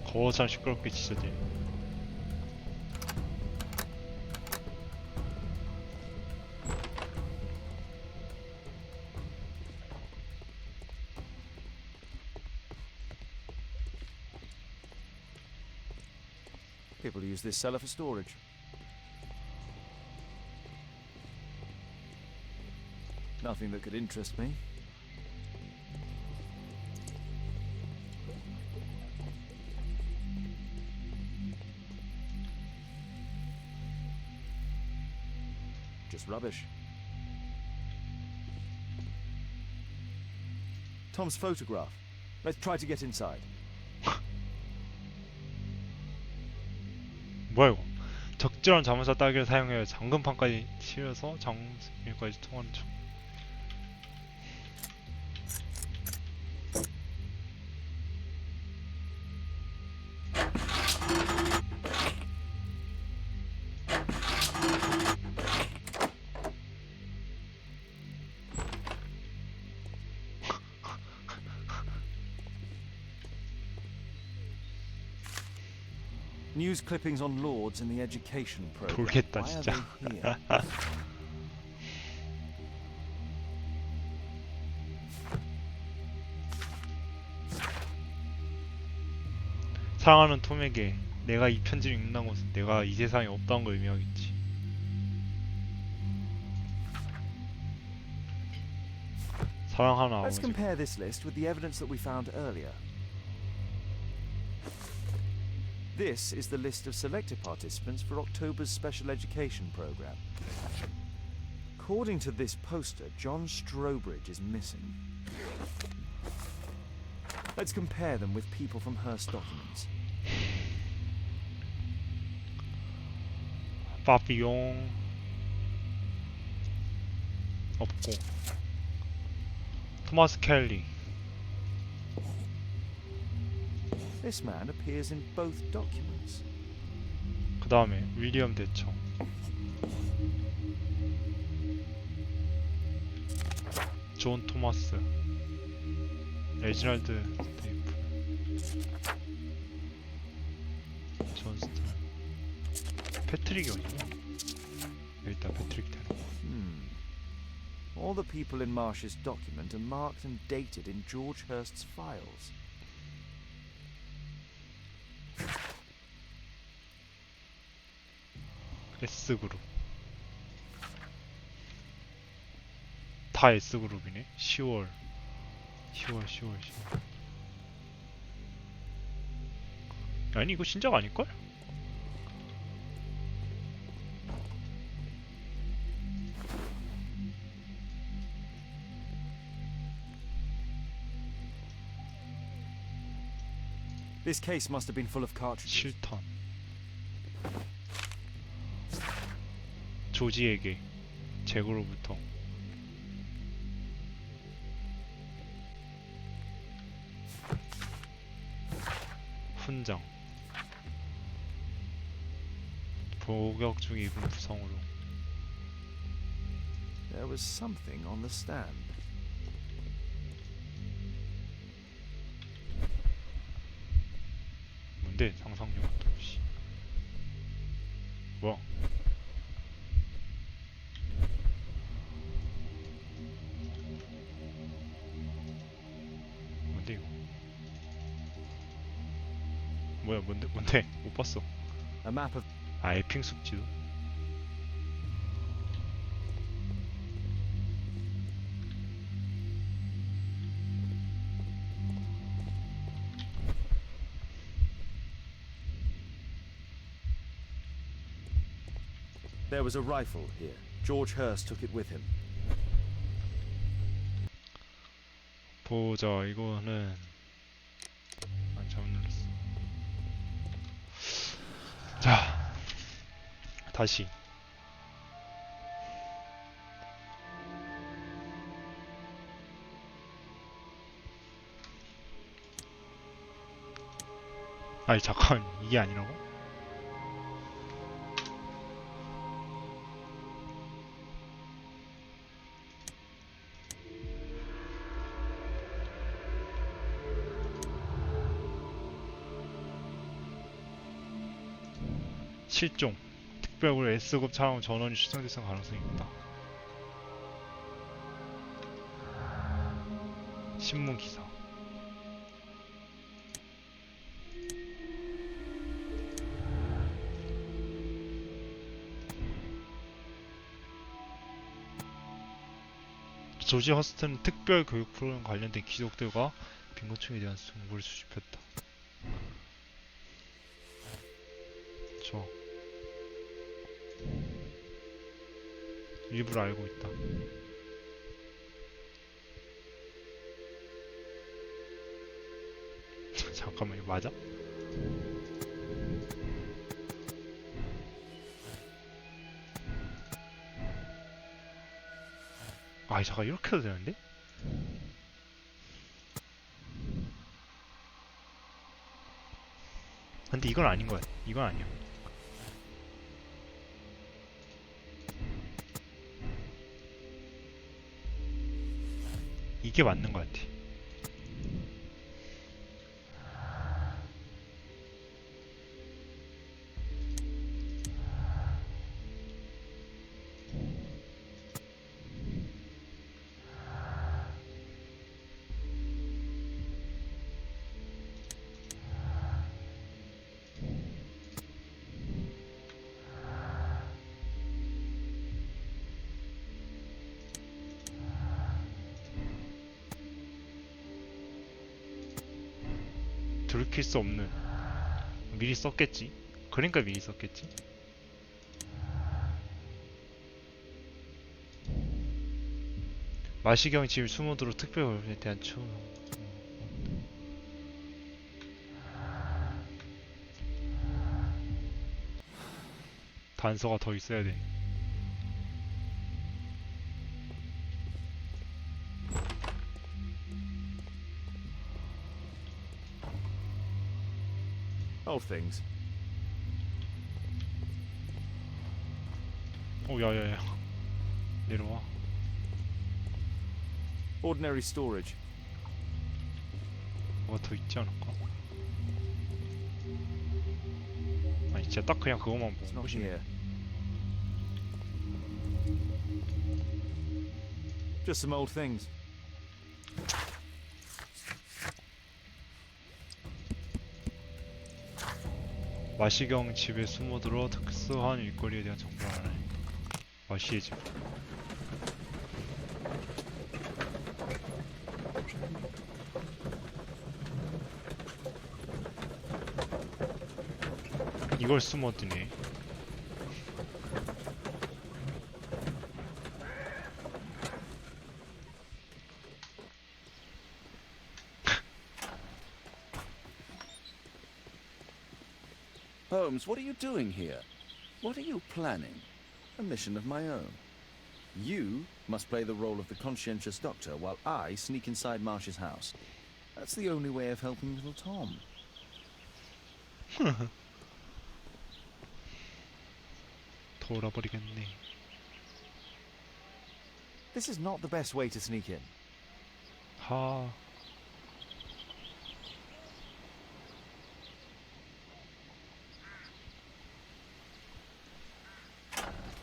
거참 시끄럽게 짖어지. People use this cellar for storage. Nothing that could interest me. Just rubbish. Tom's photograph. Let's try to get inside. 뭐야 이거? 적절한 자물쇠 따기를 사용하여 잠금판까지 치려서 장비까지 통하는 중. News clippings on lords in the education program. 돌겠다 Why are 진짜. they here? 사랑하는 톰에게 내가 이 편지를 읽는 것은 내가 이 세상에 없다는 걸 의미하겠지. 사랑하는 Let's 아버지. compare this list with the evidence that we found earlier. This is the list of selected participants for October's special education program. According to this poster, John Strobridge is missing. Let's compare them with people from Hearst documents. 파피용 없고 토마스 켈리. This man appears in both documents. 그 다음에 윌리엄 대처. 존 토마스. 레지널드 스테이프. 존 스타. 패트릭이 어디냐? 일단 패트릭 되는. All the people in Marsh's document are marked and dated in George Hurst's files. S그룹. 다 S그룹이네. 10월. 아니 이거 신작 아닐걸? This case must have been full of cartridges. 7턴. 조지에게 잭으로부터. 훈장. 복역 중에 입은 부상으로. There was something on the stand. 뭔데 상상력도 없이. 뭐야? 뭔데 이거? 뭐야 뭔데 못 봤어. A map of 아 에핑 숲지도. There was a rifle here. George Hurst took it with him. 보자 이거는 잘못 눌렀어. 자, 다시. 아니 잠깐, 이게 아니라고? 실종. 특별구로 S급 차량 전원이 실종됐을 가능성이 있다. 신문 기사. 조지 허스트는 특별 교육 프로그램 관련된 귀족들과 빈곤층에 대한 정보를 수집했다. 저 일부러 알고 있다. 잠깐만, 이거 맞아? 아, 잠깐, 이렇게 해도 되는데? 근데 이건 아닌 거야. 이건 아니야. 이게 맞는 거 같아. 돌이킬 수 없는. 미리 썼겠지. 그러니까 미리 썼겠지. 마시경 집 수모드로 특별 결혼에 대한 추. 단서가 더 있어야 돼. Old things. 오, 야야야. 내려와. Ordinary storage. 뭐가 더 있지 않을까? 아니, 진짜 딱 그냥 그것만 It's 보고 not 싶네. here. Just some old things. 마시경 집에 숨어들어 특수한 일거리에 대한 정보를 알아내. 마시의 집. 이걸 숨어드네. Holmes, what are you doing here? What are you planning? A mission of my own. You must play the role of the conscientious doctor while I sneak inside Marsh's house. That's the only way of helping little Tom. 돌아버리겠네. This is not the best way to sneak in. 하.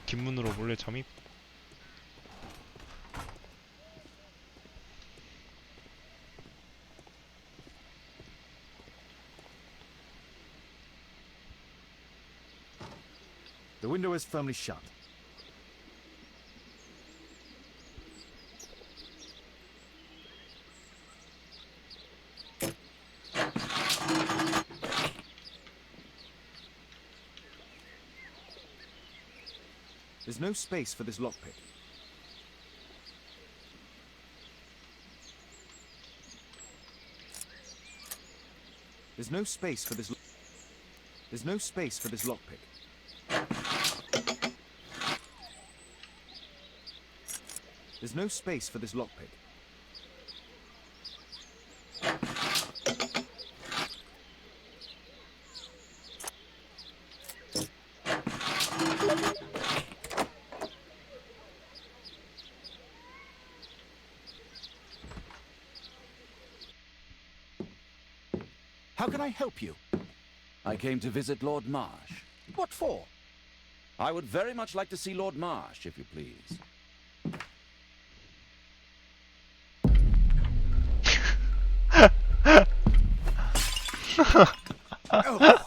뒷문으로 몰래 잠입. The window is firmly shut. There's no space for this lockpick. There's no space for this. There's no space for this lockpick. There's no space for this lockpick. How can I help you? I came to visit Lord Marsh. What for? I would very much like to see Lord Marsh, if you please. Oh,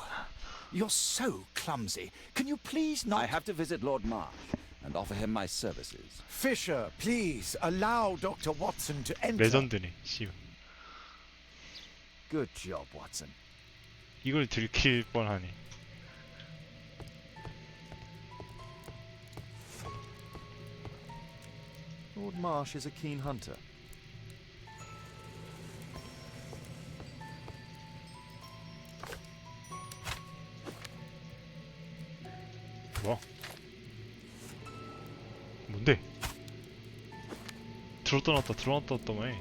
you're so clumsy. Can you please not? I have to visit Lord Marsh and offer him my services. Fisher, please allow Dr. Watson to enter. 레전드네. 씨. Good job, Watson. 이걸 들킬 뻔하네. Lord Marsh is a keen hunter. 뭐? 뭔데? 들었다 놨다 들어놨다 놨다 해.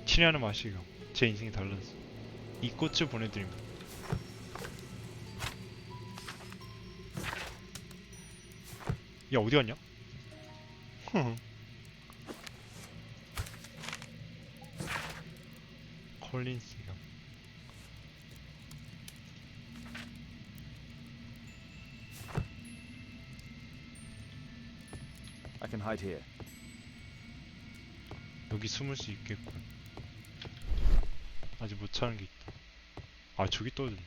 친애하는 마시경. 제 인생이 달라졌어. 이 꽃을 보내드립니다. 야 어디 갔냐? 콜린스가. I can hide here. 여기 숨을 수 있겠군. 아직 못 찾은 게 있다. 아 저기 떠있네.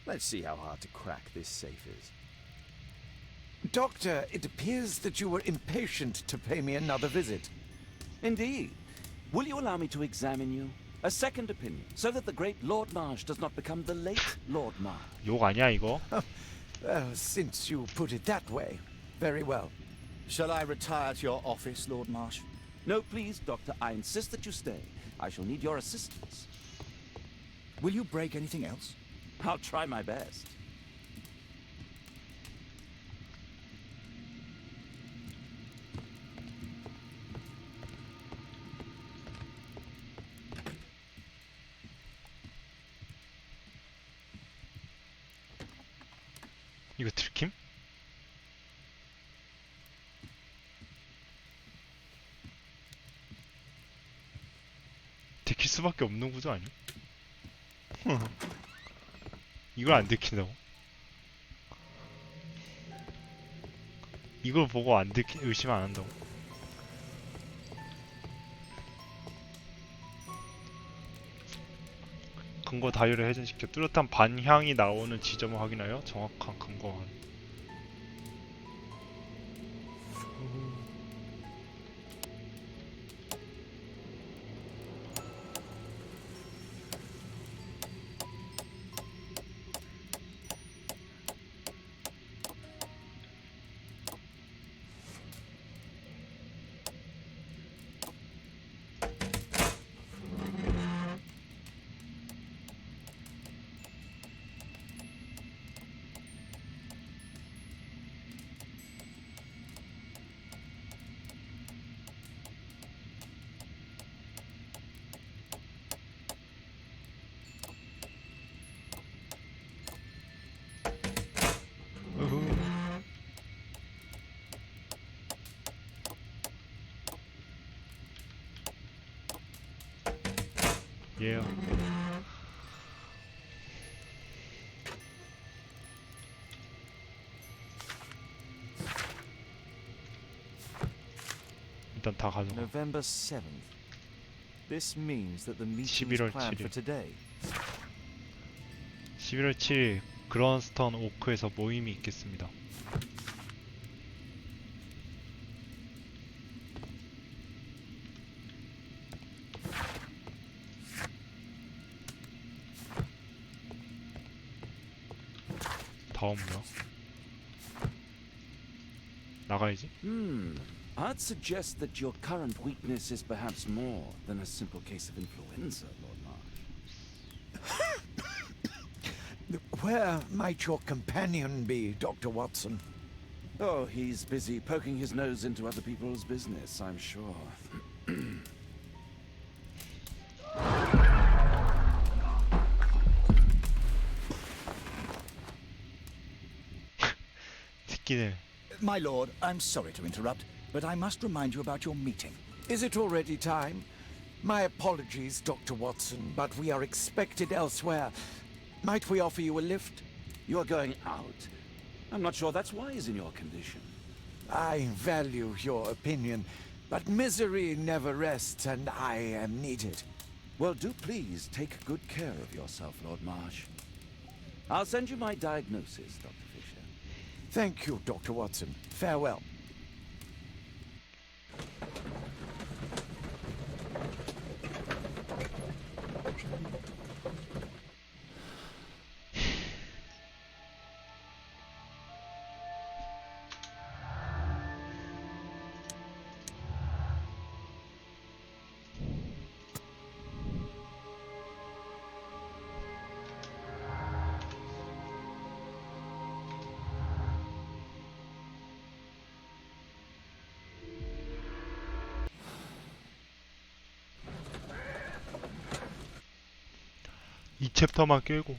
Let's see how hard to crack this safe is. Doctor, it appears that you were impatient to pay me another visit. Indeed. Will you allow me to examine you? A second opinion, so that the great Lord Marsh does not become the late Lord Marsh. 욕 아니야 이거? Well, since you put it that way, very well. Shall I retire to your office, Lord Marsh? No, please, Doctor. I insist that you stay. I shall need your assistance. Will you break anything else? I'll try my best. 이거 들킴? 들킬 수밖에 없는 구조 아니야? 이걸 안 들킨다고? 이걸 보고 안 들키 의심 안 한다고? 근거 다이얼을 회전시켜 뚜렷한 반향이 나오는 지점을 확인하여 정확한 근거가 예. 일단 다 가져가. November 7th. This means that the meeting is 11월 planned for 7일. today. 11월 7일 그런스턴 오크에서 모임이 있겠습니다. 다 다음 뭐야? 나가야지. I'd suggest that your current weakness is perhaps more than a simple case of influenza, Lord Marsh. Where might your companion be, Dr. Watson? Oh, he's busy poking his nose into other people's business, I'm sure. 새끼들. My lord, I'm sorry to interrupt, but I must remind you about your meeting. Is it already time? My apologies, Dr. Watson, but we are expected elsewhere. Might we offer you a lift? You are going out? I'm not sure that's wise in your condition. I value your opinion, but misery never rests, and I am needed. Well, do please take good care of yourself, Lord Marsh. I'll send you my diagnosis, Dr. Fisher. Thank you, Dr. Watson. Farewell. 이 챕터만 끌고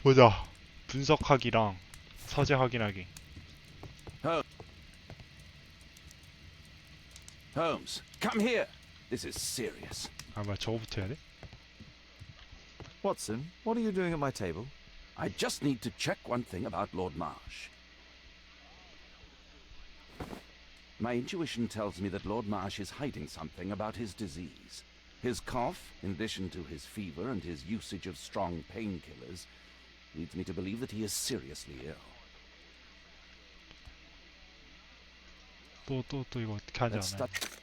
보자. 분석하기랑 서재 확인하기. Holmes, come here. This is serious. 아 뭐야, 저거부터 해야 돼? Watson, what are you doing at my table? I just need to check one thing about Lord Marsh. My intuition tells me that Lord Marsh is hiding something about his disease. His cough, in addition to his fever and his usage of strong painkillers, leads me to believe that he is seriously ill. 또 이거 어떻게 하지 Let's 않아요? start.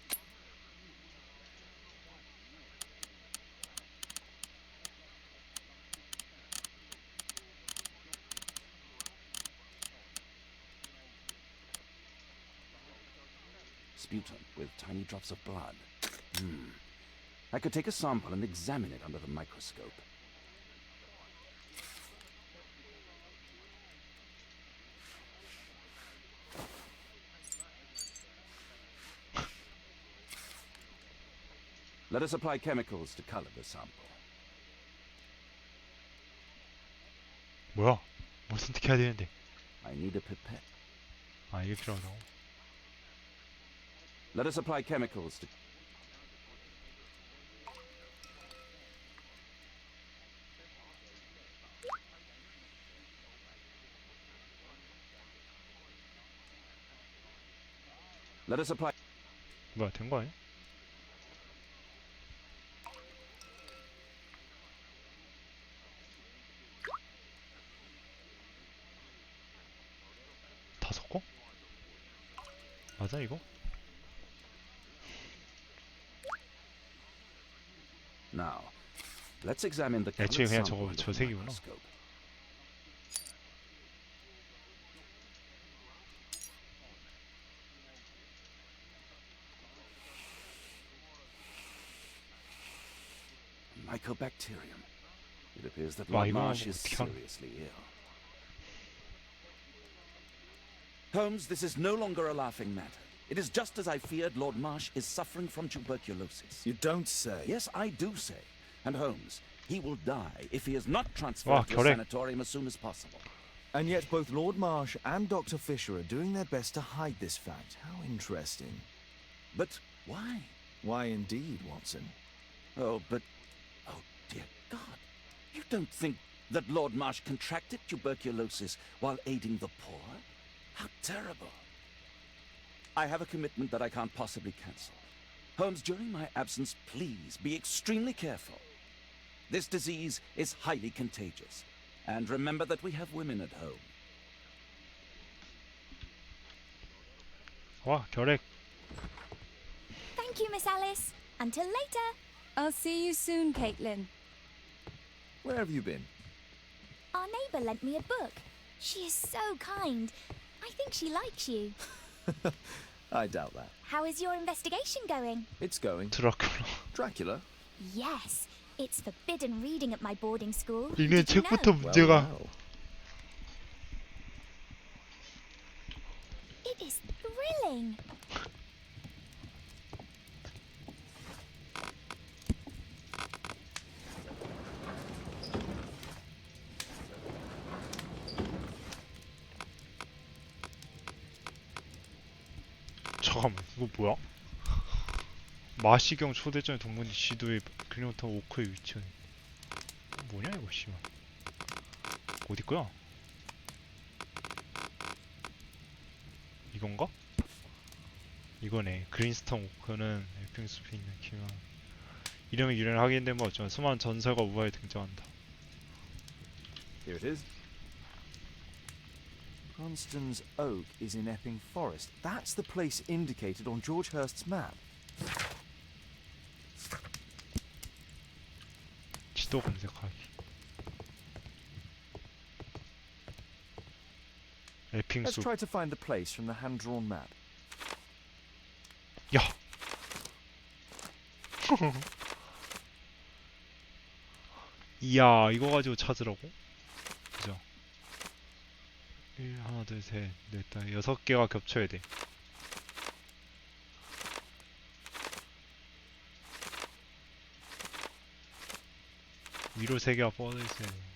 Sputum with tiny drops of blood. I could take a sample and examine it under the microscope. Let us apply chemicals to color the sample. 뭐야? 뭐 선택해야 되는데? I need a pipette. 아 이게 필요하다고? Let us apply chemicals to... Let us apply... 뭐야, 된 거 아니야? 다 섞어? 맞아 이거? Now, let's examine the 애초에 colored 그냥 sample 저거 under 저 the 색이구나. microscope. Mycobacterium. It appears that 와, Lord 이거 Marsh is 어떻게 하는- seriously ill. Holmes, this is no longer a laughing matter. It is just as I feared. Lord Marsh is suffering from tuberculosis. You don't say. Yes, I do say. And Holmes, he will die if he is not 와, transferred to a 결핵. sanatorium as soon as possible. And yet both Lord Marsh and Dr. Fisher are doing their best to hide this fact. How interesting. But why? Why indeed, Watson? Oh, but... Oh, dear God. You don't think that Lord Marsh contracted tuberculosis while aiding the poor? How terrible. I have a commitment that I can't possibly cancel. Holmes, during my absence, please be extremely careful. This disease is highly contagious. And remember that we have women at home. 와, 결핵. Thank you, Miss Alice. Until later. I'll see you soon, Caitlin. Where have you been? Our neighbour lent me a book. She is so kind. I think she likes you. I doubt that. How is your investigation going? It's going. 드라큘라. Dracula? Yes, it's forbidden reading at my boarding school. 읽는 Did you 책부터 know? 문제가. It is thrilling. 잠깐만, 이거 뭐야? 마시경 초대전의 동문이 지도에 클리노타 오크의 위치는 뭐냐 이거 씨발. 어디 거야? 이건가? 이거네. 그린스톤 오크는 에핑숲에 있는 기만. 이름의 유래를 확인되면 어쩌면 수많은 전설과 우화에 등장한다. Here it is. Constance Oak is in Epping Forest. That's the place indicated on George Hurst's map. 지도 검색하기. Let's 에핑숲. try to find the place from the hand-drawn map. 야. 이야, 이거 가지고 찾으라고? 그죠? 1, 하나, 둘, 셋, 넷, 다 6개가 겹쳐야 돼. 위로 3개가 뻗어 있어야 돼.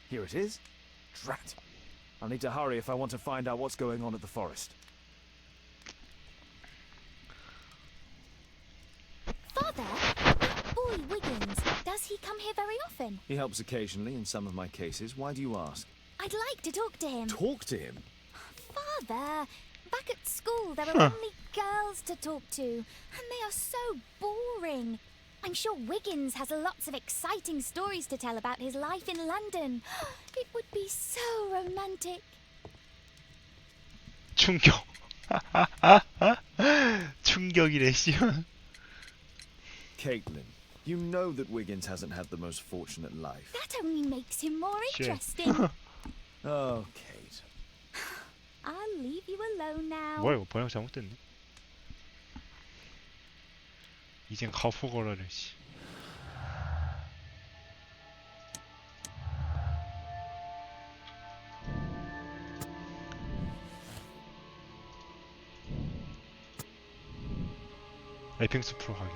Here it is. Drat. I'll need to hurry if I want to find out what's going on at the forest. Father, boy Wiggins, does he come here very often? He helps occasionally in some of my cases. Why do you ask? I'd like to talk to him. Talk to him? Father, back at school there are only girls to talk to, and they are so boring. I'm sure Wiggins has lots of exciting stories to tell about his life in London. It would be so romantic. 충격. 충격이래, 씨. Caitlin, you know that Wiggins hasn't had the most fortunate life. That only makes him more Shit. interesting. Oh, Kate. I'll leave you alone now. 뭐야 이거 번역 잘못됐네. 이젠 가포거라래 씨. 에핑숲으로 가기.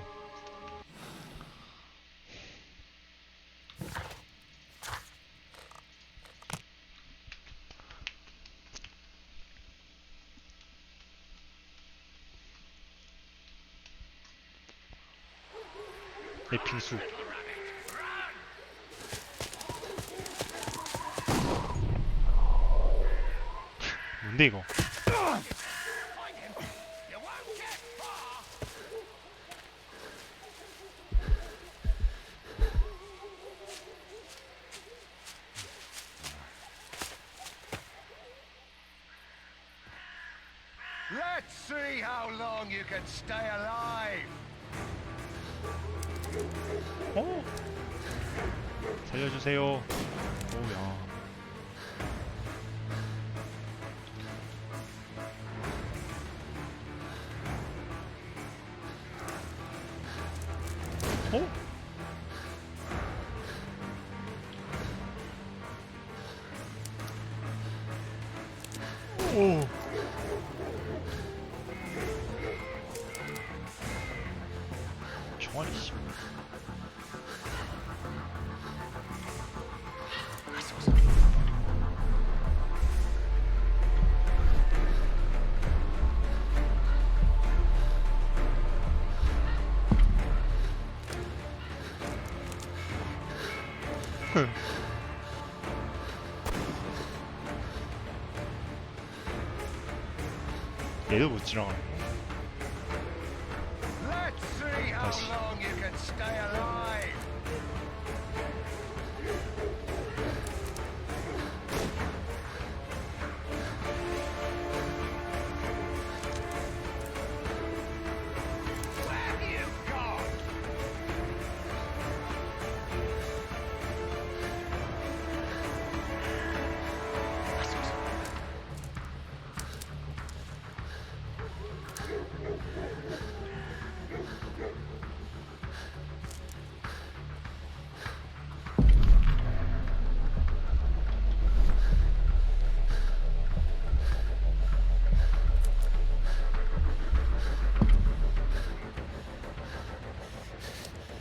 에핑숲. 뭔데 이거? Let's see how long you can stay alive. 어? 살려주세요. 오야. 어? 오. 정환이 씨. 얘도 못 지나가네. 다시. long you can stay alive. Where have you gone?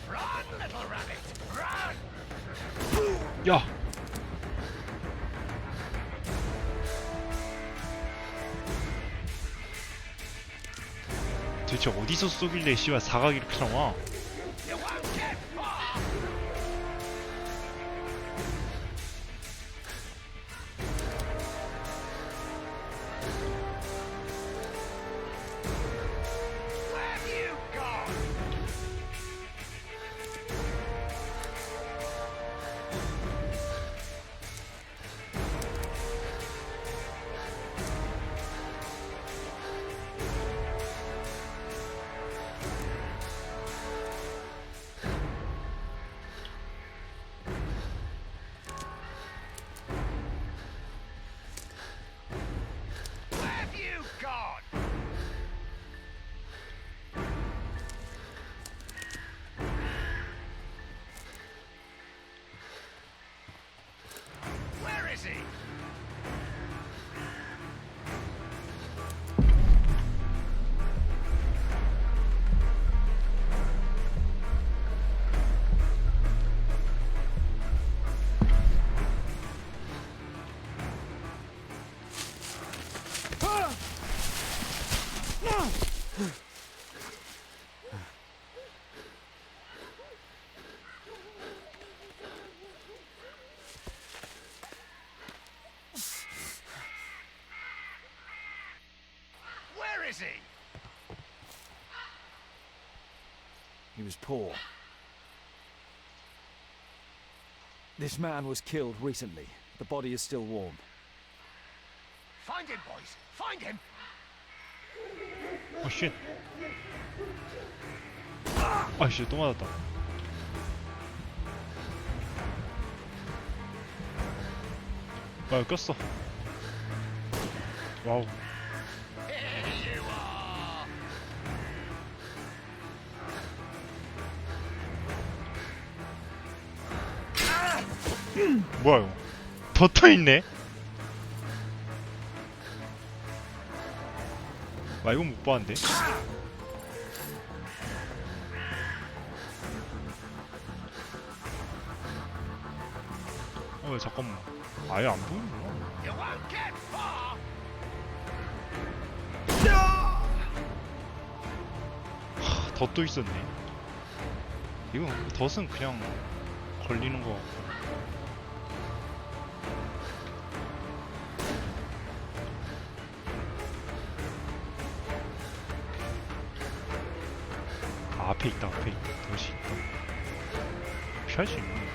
Run, little rabbit, run! 야! 도대체 어디서 쏘길래 씨발 사각이 이렇게 나와? You won't get far. Where have you gone? Where have you gone? Where is he? Where is he? He was poor. This man was killed recently. The body is still warm. Find him, boys. Find him. 어 쉣. 아씨 또 맞았다. 아 꼈어. 와우. Here you are. 뭐야 이거? 덧터있네? 아 이건 못 봤는데? 잠깐만. 아예 안 보이는구나. You won't get far. 덧도 있었네. 이건 덧은 그냥 걸리는 거 같고. 아, 앞에 있다, 앞에 있다. 덧이 있다. 피할 수 있네.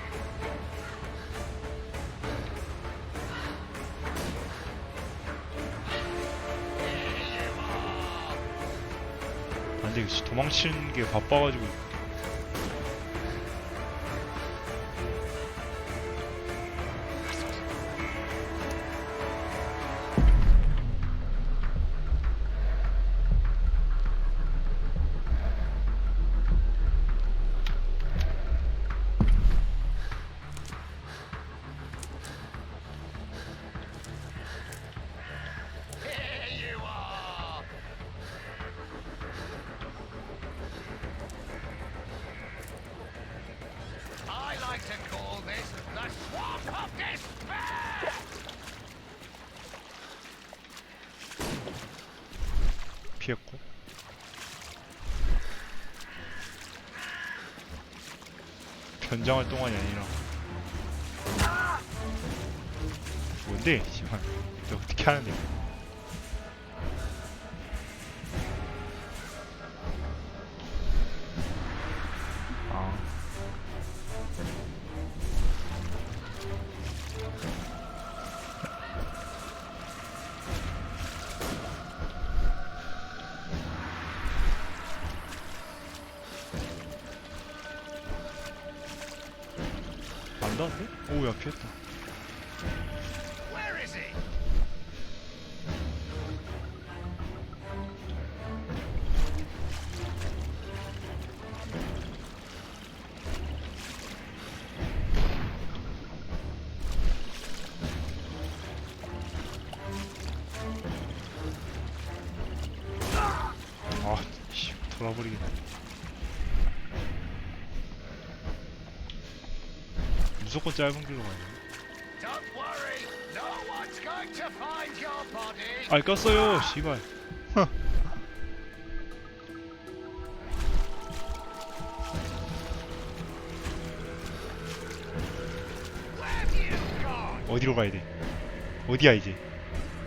근데 도망치는 게 바빠가지고. 피했고. 변장할 동안이 아니라. 뭔데? 씨발. 너 어떻게 하는데? 안 닿는데? 오야 피했다. Where is he? 아, 씨, 돌아버리겠네. 무조건 짧은 길로 가야 돼. Don't worry, no one's going to find your body. 아, 꼈어요, 씨발. Where have you gone? 어디로 가야 돼? 어디야 이제?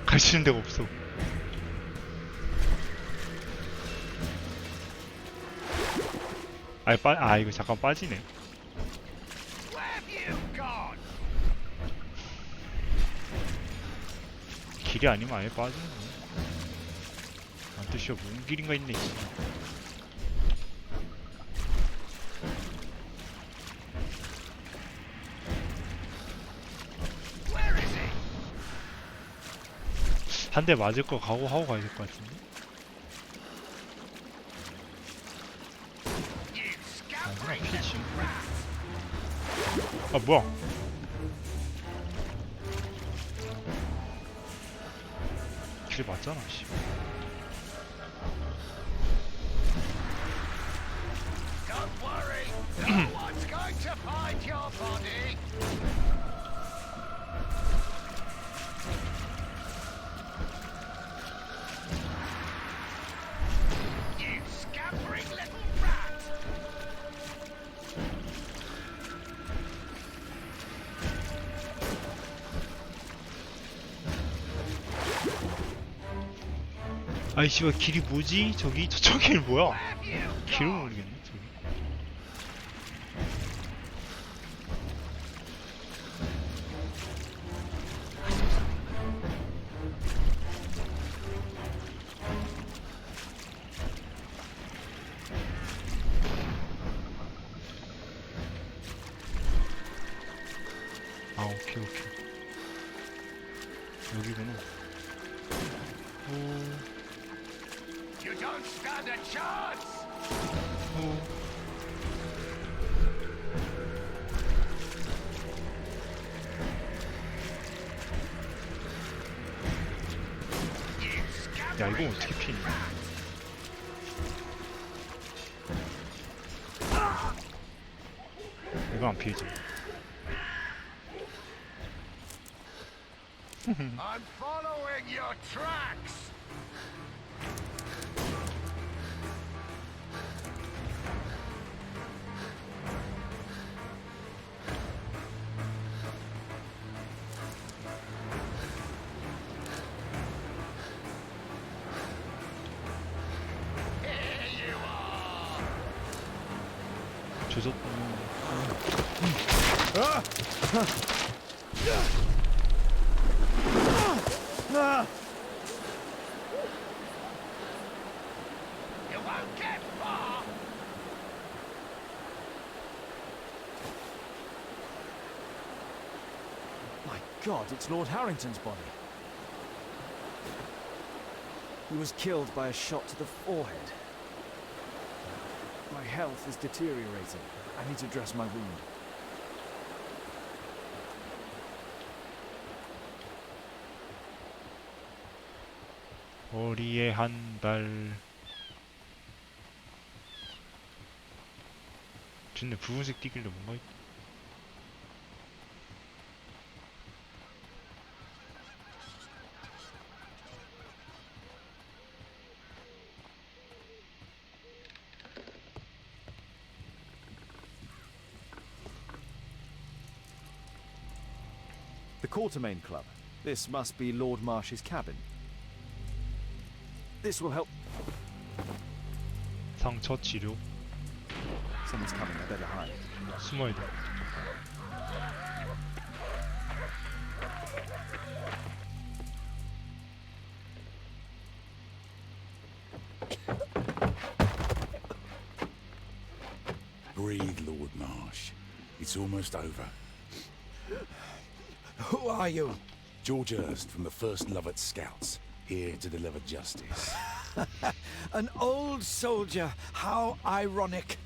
갈 수 있는 데가 없어. 아 이거 잠깐 빠지네. Where have you gone? 길이 아니면 아예 빠지는 거야. 안 뜻이야, 무슨 길인가 있네. 씨. Where is he? 한 대 맞을 거 각오하고 가야 될 것 같은데. 아니구나, 피치. 아 뭐야? 길 맞잖아, 씨. Don't worry, no one's going to find your body. You scampering little rat. 아이 씨발, 길이 뭐지? 저기 저쪽 길 뭐야? 길을 모르겠네 저기. 아 오케이. 여기구나. 오. You don't stand a chance. 야 이거 어떻게 피니? 이거 안 피해지. I'm following your tracks. Here you are. 조졌. You won't get far. My God, it's Lord Harrington's body. He was killed by a shot to the forehead. My health is deteriorating. I need to dress my wound. 머리에 한 달. 좋네, 붉은색 띠길래 뭔가 있... The Quartermain Club. This must be Lord Marsh's cabin. This will help. 상처 치료. Someone's coming. I better hide. 숨어야 돼. Breathe, Lord Marsh. It's almost over. Who are you? George Hurst from the 1st Lovett Scouts, here to deliver justice. An old soldier. How ironic.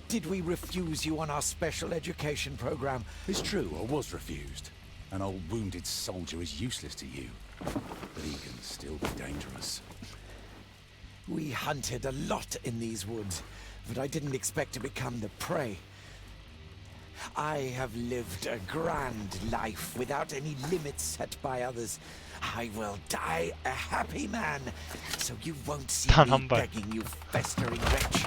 Did we refuse you on our special education program? It's true, I was refused. An old wounded soldier is useless to you, but he can still be dangerous. We hunted a lot in these woods, but I didn't expect to become the prey. I have lived a grand life without any limits set by others. I will die a happy man, so you won't see 단 me 한 발. begging, you festering wretch.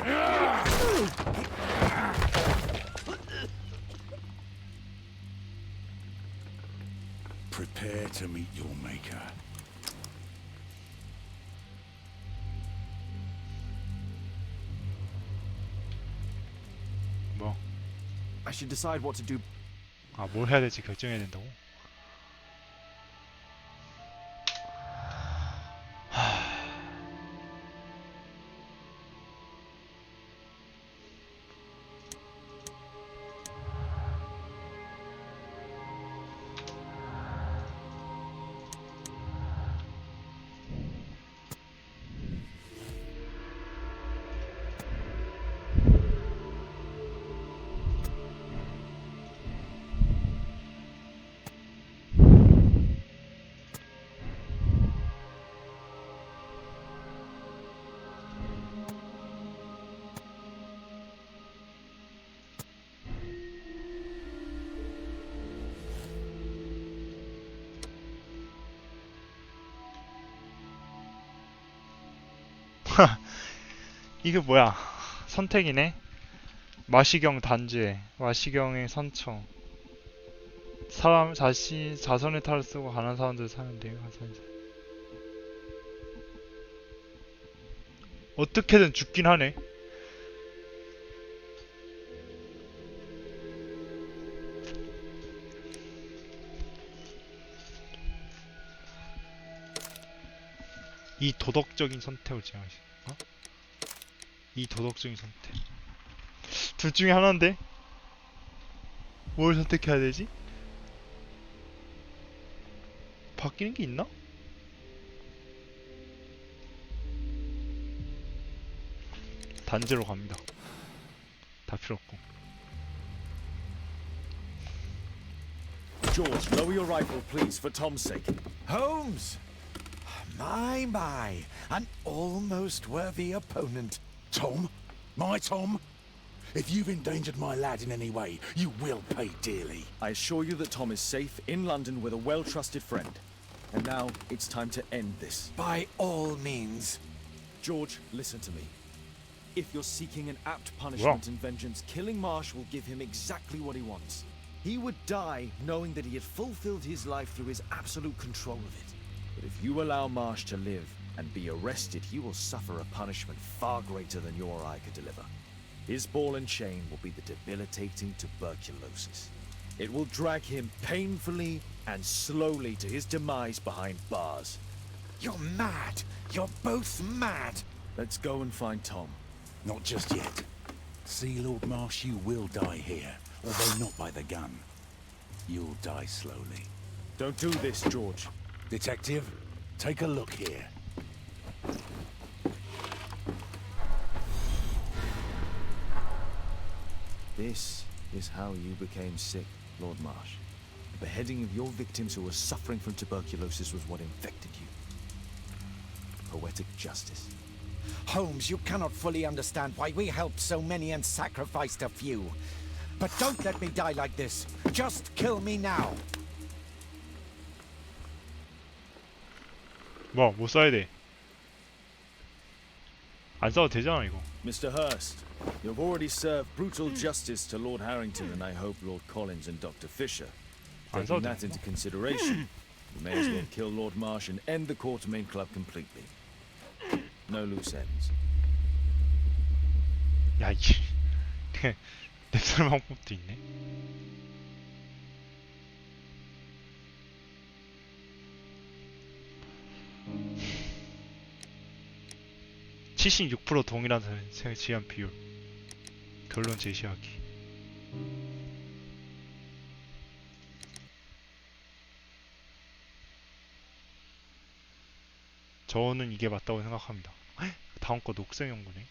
Prepare to meet your maker. 뭐? I should decide what to do. 아, 뭘 해야 될지 결정해야 된다고? 이게 뭐야? 선택이네. 마시경 단죄, 마시경의 선처. 사람 자선의 탈을 쓰고 가난한 사람들 사는 돼요. 어떻게든 죽긴 하네. 이 도덕적인 선택을 제안하시. 어? 이 도덕적인 선택. 둘 중에 하나인데? 뭘 선택해야 되지? 바뀌는 게 있나? 단죄로 갑니다. 다 필요 없고. George, lower your rifle, please, for Tom's sake. Holmes! My, an almost worthy opponent. Tom? My Tom? If you've endangered my lad in any way, you will pay dearly. I assure you that Tom is safe in London with a well-trusted friend. And now, it's time to end this. By all means. George, listen to me. If you're seeking an apt punishment and vengeance, killing Marsh will give him exactly what he wants. He would die knowing that he had fulfilled his life through his absolute control of it. But if you allow Marsh to live and be arrested, he will suffer a punishment far greater than you or I could deliver. His ball and chain will be the debilitating tuberculosis. It will drag him painfully and slowly to his demise behind bars. You're mad. You're both mad. Let's go and find Tom. Not just yet. See, Lord Marsh, you will die here, although not by the gun. You'll die slowly. Don't do this, George. Detective, take a look here. This is how you became sick, Lord Marsh. The beheading of your victims who were suffering from tuberculosis was what infected you. Poetic justice. Holmes, you cannot fully understand why we helped so many and sacrificed a few. But don't let me die like this. Just kill me now. 뭐 써야 돼? 안 써도 되잖아 이거. Mr. Hurst, you've already served brutal justice to Lord Harrington and I hope Lord Collins and Dr. Fisher. Taking that into consideration, you may as well kill Lord Marsh and end the Quartermain Club completely. No loose ends. 야 이게 냅살 방법도 있네. (76% 동일한 제한 비율). 결론 제시하기. 저는 이게 맞다고 생각합니다. 헉, 다음 거 녹색 연구네.